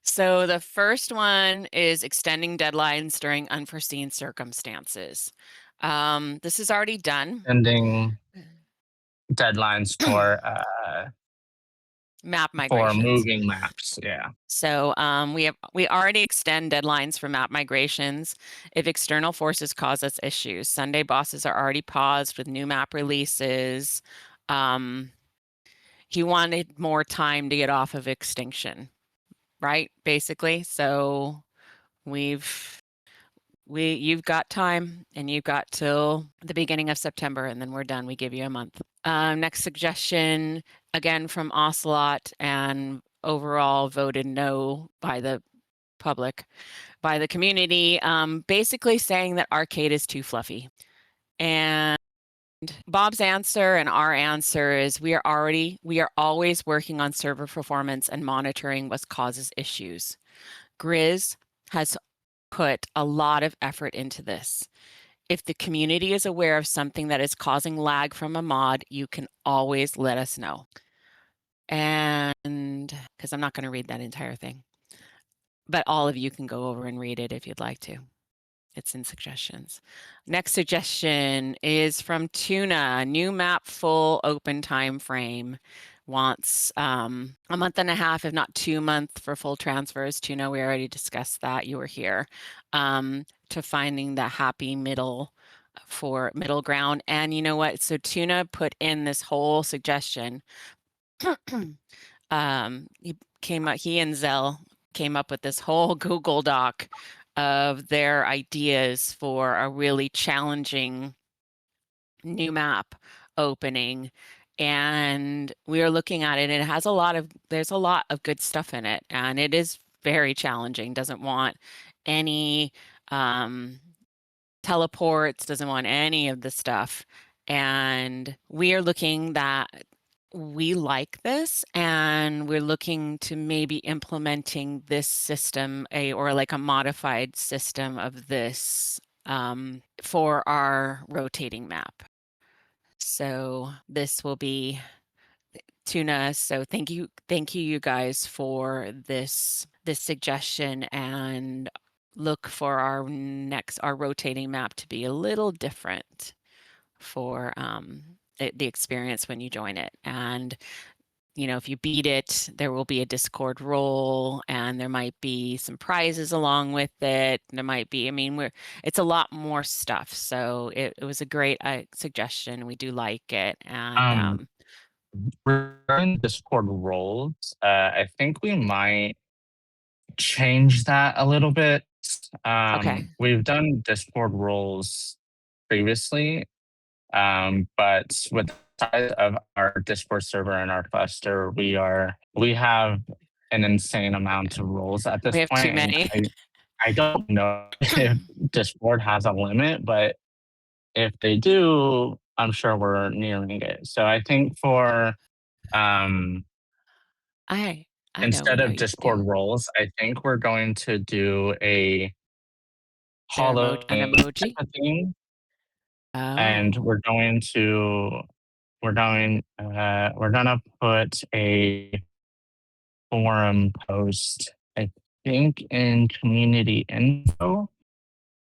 So the first one is extending deadlines during unforeseen circumstances. This is already done. Ending deadlines for map migrations. For moving maps, yeah. So we already extend deadlines for map migrations if external forces cause us issues. Sunday bosses are already paused with new map releases. He wanted more time to get off of Extinction, right? Basically, so you've got time, and you've got till the beginning of September, and then we're done. We give you a month. Next suggestion, again from Ocelot, and overall voted no by the public, by the community, basically saying that ARKADE is too fluffy. And Bob's answer and our answer is we are always working on server performance and monitoring what causes issues. Grizz has put a lot of effort into this. If the community is aware of something that is causing lag from a mod, you can always let us know. And because I'm not going to read that entire thing, but all of you can go over and read it if you'd like to. It's in suggestions. Next suggestion is from Tuna. New map, full open time frame. Wants a month and a half, if not 2 months, for full transfers. Tuna, we already discussed that. You were here. To finding the happy middle for middle ground. And you know what? So Tuna put in this whole suggestion. He and Zell came up with this whole Google Doc of their ideas for a really challenging new map opening. And we are looking at it, and it has there's a lot of good stuff in it, and it is very challenging. Doesn't want any teleports, doesn't want any of the stuff. And we are looking that we like this, and we're looking to maybe implementing this system, or like a modified system of this for our rotating map. So this will be Tuna. So thank you you guys for this suggestion, and look for our rotating map to be a little different for the experience when you join it. And you know, if you beat it, there will be a Discord role, and there might be some prizes along with it. There might be, it's a lot more stuff. So it was a great suggestion. We do like it. And regarding Discord roles, I think we might change that a little bit. okay. We've done Discord roles previously, but with the size of our Discord server and our cluster, we have an insane amount of roles at this point. We have too many. I don't know if Discord has a limit, but if they do, I'm sure we're nearing it. So I think for instead of Discord roles, I think we're going to do a Hall of Fame an emoji thing. Oh. And we're gonna put a forum post, I think, in community info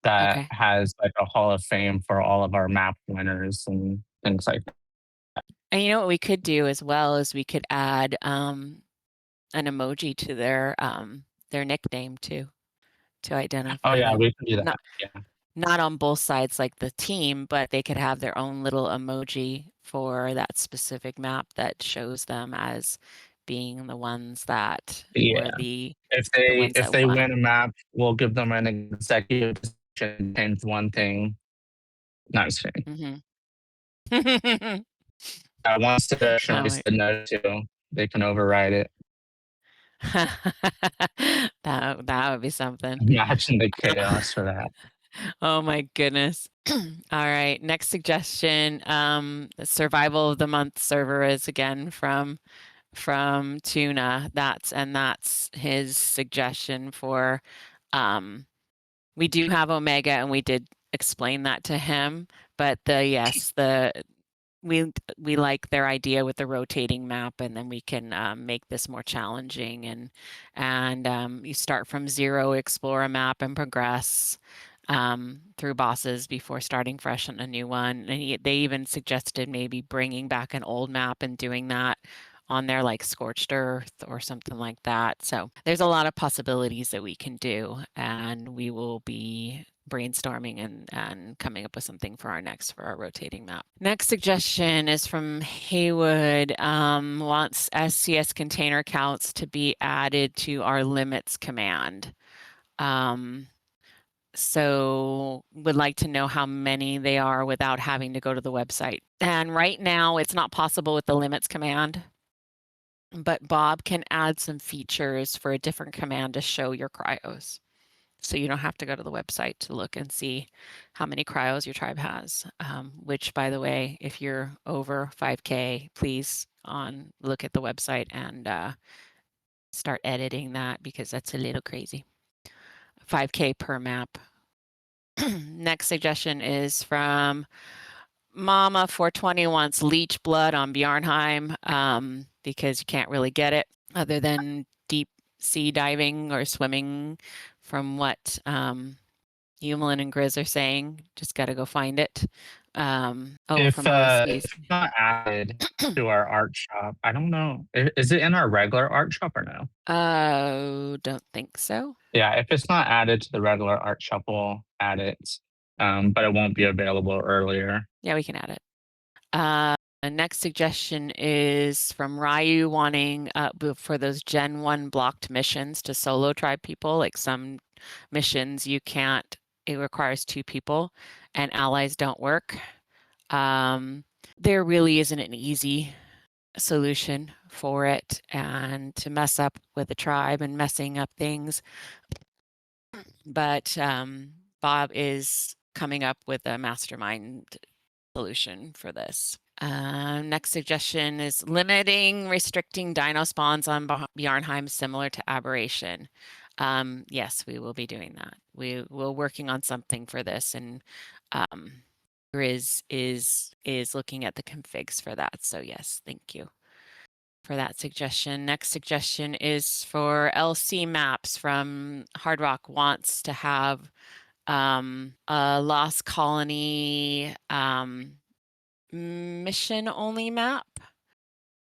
that has like a Hall of Fame for all of our map winners and things like that. And you know what we could do as well is we could add an emoji to their nickname too, to identify Oh yeah, them. we can do that. Not, Yeah. not on both sides like the team, but they could have their own little emoji for that specific map that shows them as being the ones that were the If ones that they won. win a map, we'll give them an executive position, change one thing. No, I'm just kidding. Mm-hmm. Once the professional said no to, they can override it. that would be something. Imagine the chaos for that. Oh my goodness. All right. Next suggestion. The survival of the month server is again from Tuna. That's his suggestion for we do have Omega and we did explain that to him, but we like their idea with the rotating map, and then we can make this more challenging, and you start from zero, explore a map, and progress through bosses before starting fresh on a new one. And they even suggested maybe bringing back an old map and doing that on there, like Scorched Earth or something like that. So there's a lot of possibilities that we can do, and we will be brainstorming and coming up with something for our rotating map. Next suggestion is from Haywood. Wants SCS container counts to be added to our limits command. So would like to know how many they are without having to go to the website. And right now it's not possible with the limits command, but Bob can add some features for a different command to show your cryos. So you don't have to go to the website to look and see how many cryos your tribe has, which, by the way, if you're over 5K, please look at the website and start editing that, because that's a little crazy. 5K per map. Next suggestion is from Mama 420 wants leech blood on Bjarnheim because you can't really get it other than deep sea diving or swimming, from what Humlin and Grizz are saying. Just got to go find it. From OSBs. If it's not added to our art shop, I don't know. Is it in our regular art shop or no? Don't think so. Yeah, if it's not added to the regular art shop, we'll add it, but it won't be available earlier. Yeah, we can add it. The next suggestion is from Ryu, wanting for those Gen 1 blocked missions to solo tribe people. Like some missions you can't, it requires 2 people and allies don't work. There really isn't an easy solution for it, and to mess up with the tribe and messing up things. But Bob is coming up with a mastermind solution for this. Next suggestion is restricting dino spawns on Bjarnheim, similar to Aberration. Yes, we will be doing that. We're working on something for this, and Grizz is looking at the configs for that. So yes, thank you for that suggestion. Next suggestion is for LC maps from Hard Rock. Wants to have a Lost Colony mission only map.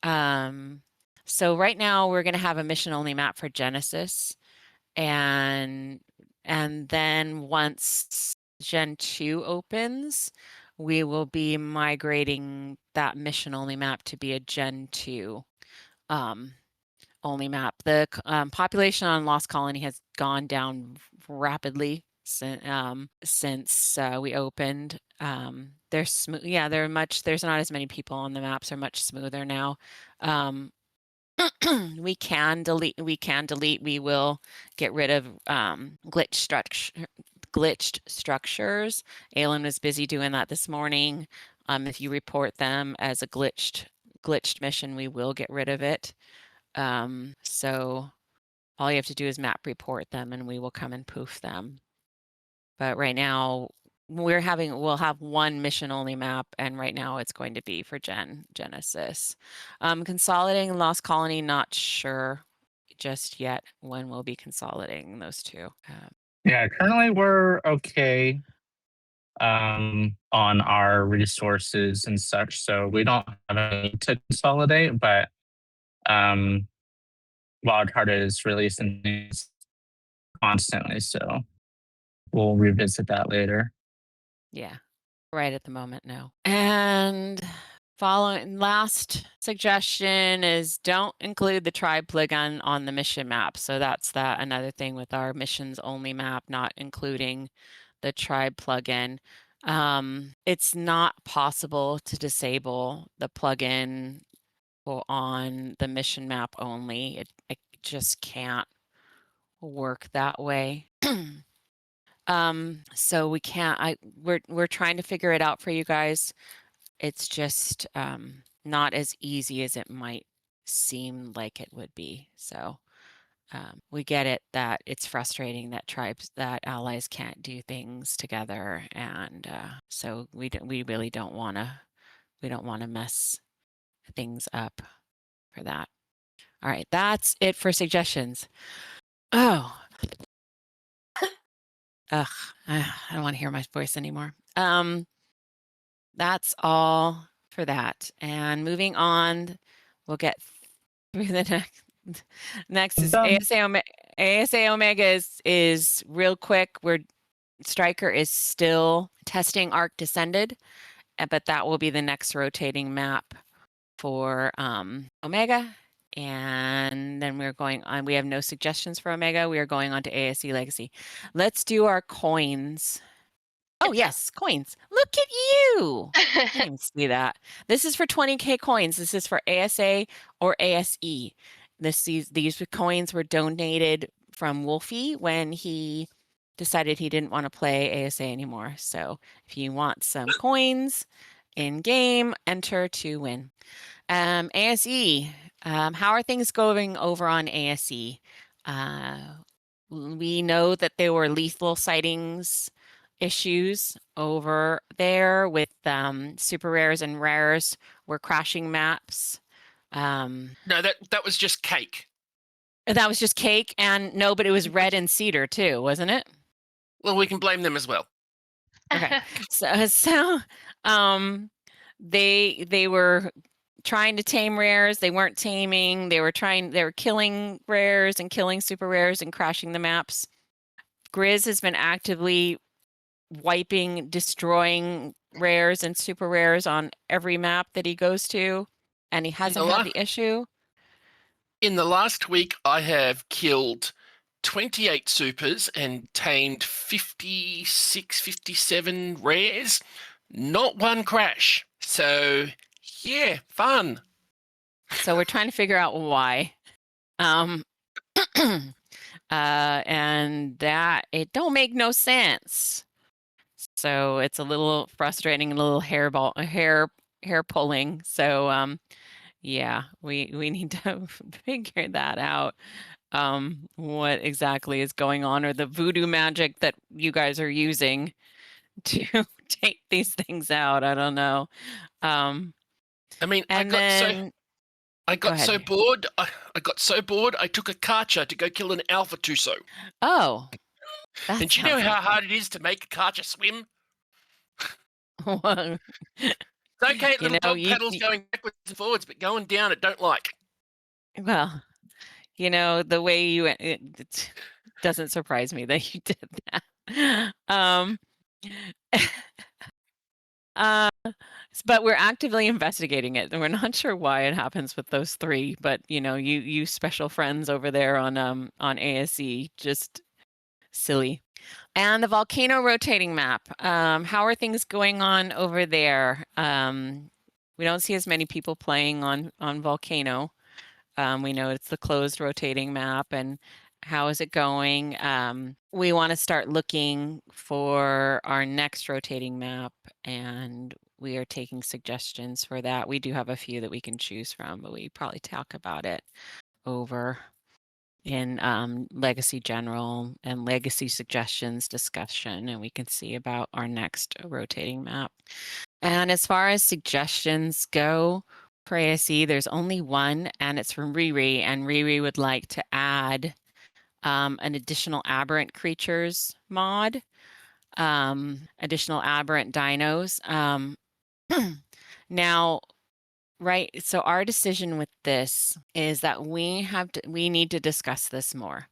So right now we're going to have a mission only map for Genesis, and then once Gen 2 opens, we will be migrating that mission only map to be a Gen 2 only map. The population on Lost Colony has gone down rapidly since we opened. They're smooth. Yeah, there's not as many people on the maps. Are much smoother now. We can delete. We will get rid of glitched structures. Alan was busy doing that this morning. If you report them as a glitched mission, we will get rid of it. So all you have to do is map report them, and we will come and poof them. But right now we'll have one mission only map, and right now it's going to be for Genesis. Consolidating Lost Colony, not sure just yet when we'll be consolidating those two. Yeah, currently we're okay on our resources and such, so we don't have any to consolidate, but wildcard is releasing these constantly, so we'll revisit that later. Yeah, right at the moment, no. And following last suggestion is don't include the tribe plugin on the mission map. So that's another thing with our missions only map, not including the tribe plugin. It's not possible to disable the plugin on the mission map only. It just can't work that way. So we can't. We're trying to figure it out for you guys. It's just not as easy as it might seem like it would be. So we get it that it's frustrating that allies can't do things together, and so we really don't want to mess things up for that. All right, that's it for suggestions. Oh, ugh, I don't want to hear my voice anymore. That's all for that. And moving on, we'll get through the next is ASA Omega is real quick. Striker is still testing Arc Descended, but that will be the next rotating map for Omega. And then we're going on. We have no suggestions for Omega. We are going on to ASE Legacy. Let's do our coins. Oh, yes, coins. Look at you. I didn't even see that. This is for 20K coins. This is for ASA or ASE. These coins were donated from Wolfie when he decided he didn't want to play ASA anymore. So if you want some coins in game, enter to win. ASE, how are things going over on ASE? We know that there were lethal sightings issues over there with super rares and rares were crashing maps. No, that was just cake. That was just cake, and no, but it was red and cedar too, wasn't it? Well, we can blame them as well. Okay, so they were trying to tame rares. They weren't taming. They were killing rares and killing super rares and crashing the maps. Grizz has been actively destroying rares and super rares on every map that he goes to, and he hasn't had the issue. In the last week, I have killed 28 supers and tamed 56, 57 rares. Not one crash. So, yeah, fun. So we're trying to figure out why. And that it don't make no sense. So it's a little frustrating, a little hair pulling. So yeah, we need to figure that out. What exactly is going on, or the voodoo magic that you guys are using to take these things out. I don't know. I mean, I got so bored. I got so bored. I took a Karcher to go kill an Alpha Tuso. Oh, and do you know how hard it is to make a Karcher swim? Well, it's okay, little dog paddles going backwards and forwards, but going down it don't like. Well, you know, the way it doesn't surprise me that you did that. But we're actively investigating it, and we're not sure why it happens with those three. But you know, you special friends over there on ASE, just silly. And the volcano rotating map. How are things going on over there? We don't see as many people playing on volcano. We know it's the closed rotating map, and how is it going? We want to start looking for our next rotating map, and we are taking suggestions for that. We do have a few that we can choose from, but we probably talk about it over in Legacy General and Legacy Suggestions discussion, and we can see about our next rotating map. And as far as suggestions go, for ASE, there's only one, and it's from Riri, and Riri would like to add an additional aberrant creatures mod, additional aberrant dinos. Now, right. So our decision with this is that we need to discuss this more.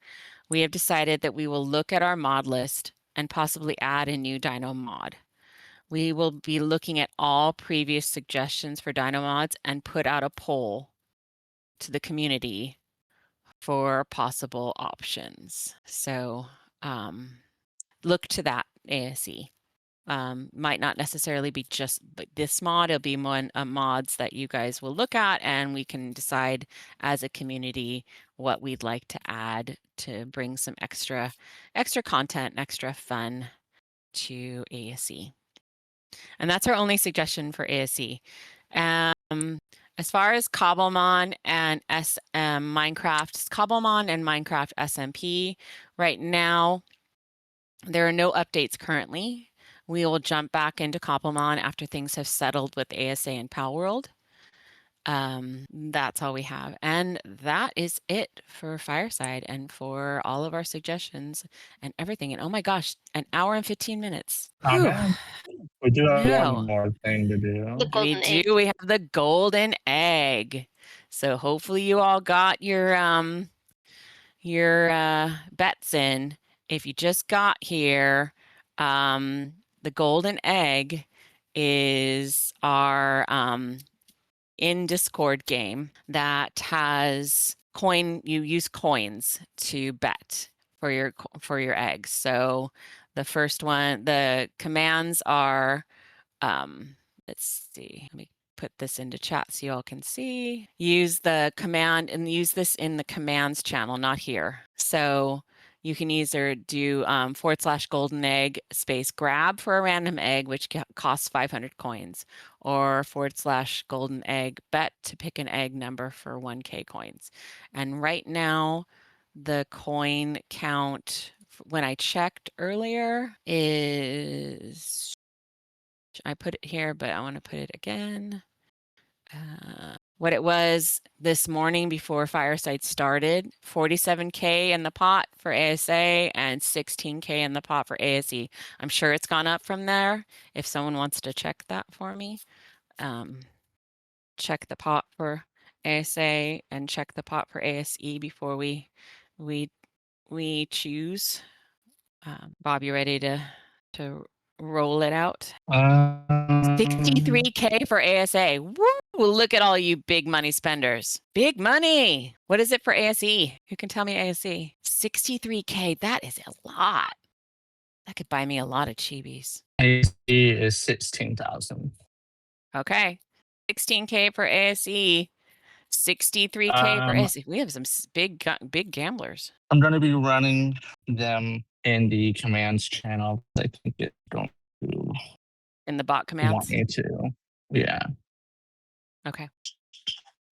We have decided that we will look at our mod list and possibly add a new dyno mod. We will be looking at all previous suggestions for dyno mods and put out a poll to the community for possible options. So look to that, ASE. Might not necessarily be just this mod. It'll be mods that you guys will look at, and we can decide as a community what we'd like to add to bring some extra content and extra fun to ASE. And that's our only suggestion for ASE. As far as Cobblemon and Minecraft, Cobblemon and Minecraft SMP, right now, there are no updates currently. We will jump back into Cobblemon after things have settled with ASA and Palworld. That's all we have. And that is it for Fireside and for all of our suggestions and everything. And oh my gosh, an hour and 15 minutes. We do have one more thing to do. We do. We have the golden egg. So hopefully you all got your bets in. If you just got here, the golden egg is our in Discord game that has you use coins to bet for your eggs. So the first one, the commands are let's see, let me put this into chat so you all can see. Use the command and use this in the commands channel, not here. So you can either do /golden egg space grab for a random egg, which costs 500 coins, or /golden egg bet to pick an egg number for 1K coins. And right now, the coin count, when I checked earlier, is, I put it here, but I want to put it again. What it was this morning before Fireside started, 47K in the pot for ASA and 16K in the pot for ASE. I'm sure it's gone up from there. If someone wants to check that for me, check the pot for ASA and check the pot for ASE before we choose. Bob, you ready to roll it out? 63K for ASA. Woo! Look at all you big money spenders. Big money. What is it for ASE? Who can tell me ASE? 63K. That is a lot. That could buy me a lot of chibis. ASE is 16,000. Okay. 16K for ASE. 63K for ASE. We have some big gamblers. I'm going to be running them in the commands channel. I think it's going to. In the bot commands? Want me to. Yeah. Okay.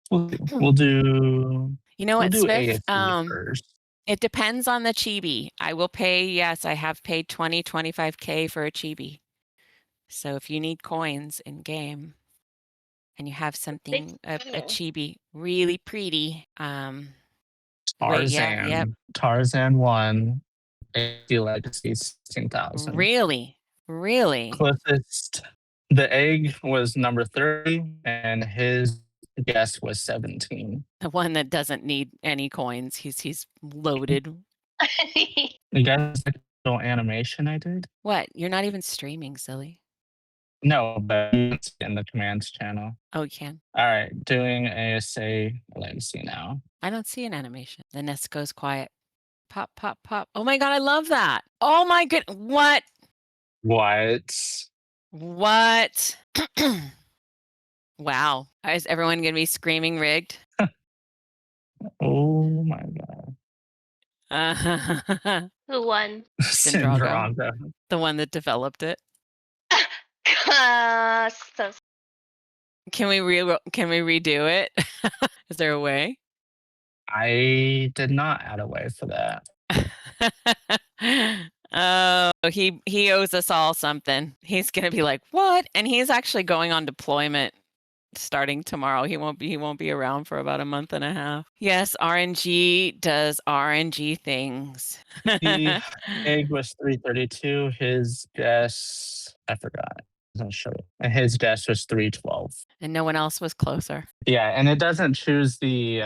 We'll do. You know what, Smith? First. It depends on the chibi. I will pay, yes, I have paid 25K for a chibi. So if you need coins in game and you have something, a chibi, really pretty. Tarzan. Wait, yeah, yep. Tarzan 1, AMD Legacy 16,000. Really? Closest. The egg was number 30 and his guess was 17. The one that doesn't need any coins. He's loaded. You guys like the little animation I did? What? You're not even streaming, silly. No, but it's in the commands channel. Oh, you can. All right, doing ASA Legacy now. I don't see an animation. The nest goes quiet. Pop, pop, pop. Oh my God, I love that. Oh my good. What? Wow. Is everyone going to be screaming rigged? Oh my God. Who won? Sindrago. The one that developed it. Can we redo it? Is there a way? I did not add a way for that. Oh, he owes us all something. He's gonna be like, what? And he's actually going on deployment starting tomorrow. He won't be around for about a month and a half. Yes, RNG does RNG things. The egg was 332. His guess, I forgot. doesn't show it. And his desk was 312. And no one else was closer. Yeah, and it doesn't choose the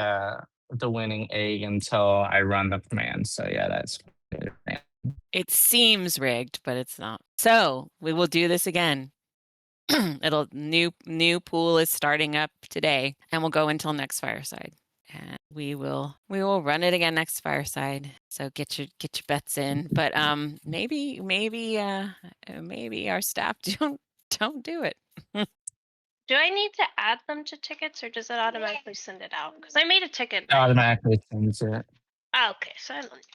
winning egg until I run the command. So yeah, that's good. It seems rigged, but it's not. So we will do this again. New pool is starting up today, and we'll go until next Fireside. And we will run it again next Fireside. So get your bets in. But maybe our staff don't do it. Do I need to add them to tickets, or does it automatically send it out? Because I made a ticket. It automatically sends it. Oh, okay, so I don't.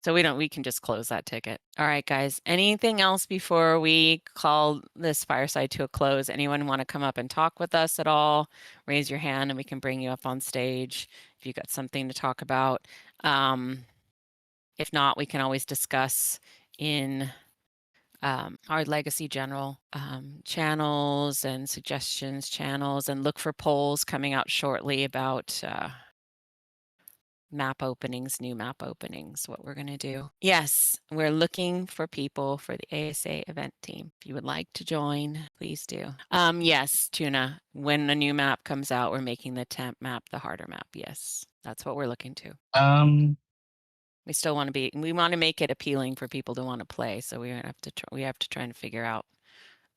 So we can just close that ticket. All right, guys. Anything else before we call this Fireside to a close? Anyone want to come up and talk with us at all? Raise your hand and we can bring you up on stage if you got something to talk about. If not, we can always discuss in our legacy general channels and suggestions channels, and look for polls coming out shortly about map openings, new map openings, what we're going to do. Yes, we're looking for people for the ASA event team. If you would like to join, please do. Yes, Tuna, when a new map comes out, we're making the temp map the harder map. Yes, that's what we're looking to. We still want to make it appealing for people to want to play. So we have to try and figure out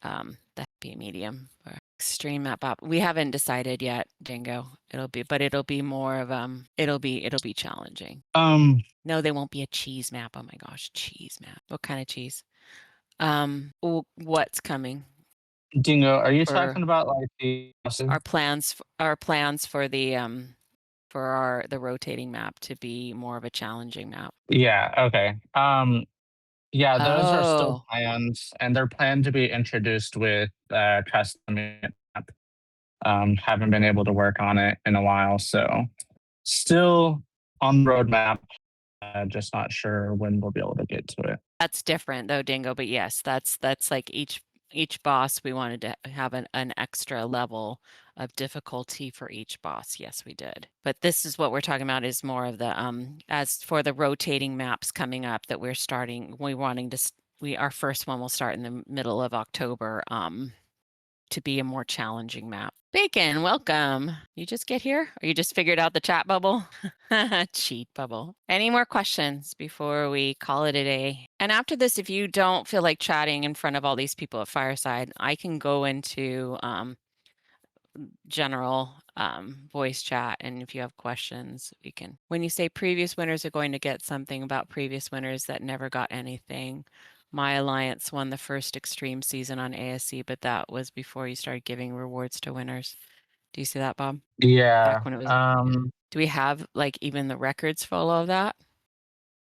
the happy medium or extreme map up. We haven't decided yet, Dingo. It'll be more of it'll be challenging. No, there won't be a cheese map. Oh my gosh, cheese map. What kind of cheese? What's coming? Dingo, are you talking about like our plans for the rotating map to be more of a challenging map? Yeah, okay. Yeah, those are still plans, and they're planned to be introduced with custom map. Haven't been able to work on it in a while, so still on the roadmap. Just not sure when we'll be able to get to it. That's different though, Dingo. But yes, that's like each boss we wanted to have an extra level of difficulty for each boss. Yes, we did. But this is what we're talking about is more of the as for the rotating maps coming up that we're starting. Our first one will start in the middle of October to be a more challenging map. Bacon, welcome. You just get here, or you just figured out the chat bubble? Cheat bubble. Any more questions before we call it a day? And after this, if you don't feel like chatting in front of all these people at Fireside, I can go into general voice chat, and if you have questions, we can. When you say previous winners are going to get something, about previous winners that never got anything. My Alliance won the first extreme season on ASC, but that was before you started giving rewards to winners. Do you see that, Bob? Yeah. Back when it was, do we have like even the records for all of that?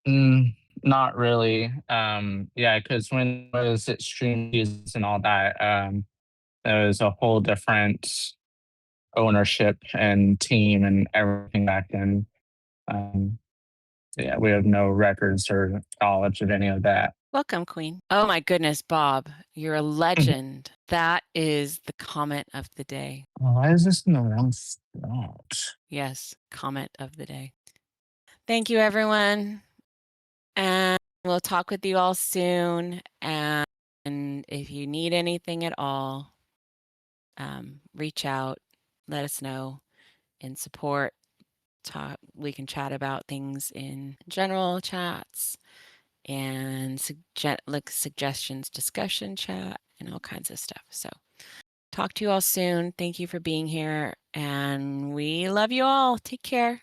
Not really. Yeah, because when it was extreme seasons and all that, there was a whole different ownership and team and everything back then. Yeah, we have no records or knowledge of any of that. Welcome, Queen. Oh my goodness, Bob, you're a legend. That is the comment of the day. Why is this in the wrong spot? Yes, comment of the day. Thank you, everyone. And we'll talk with you all soon. And if you need anything at all, reach out, let us know in support. We can chat about things in general chats and suggestions, discussion chat, and all kinds of stuff. So talk to you all soon. Thank you for being here, and we love you all. Take care.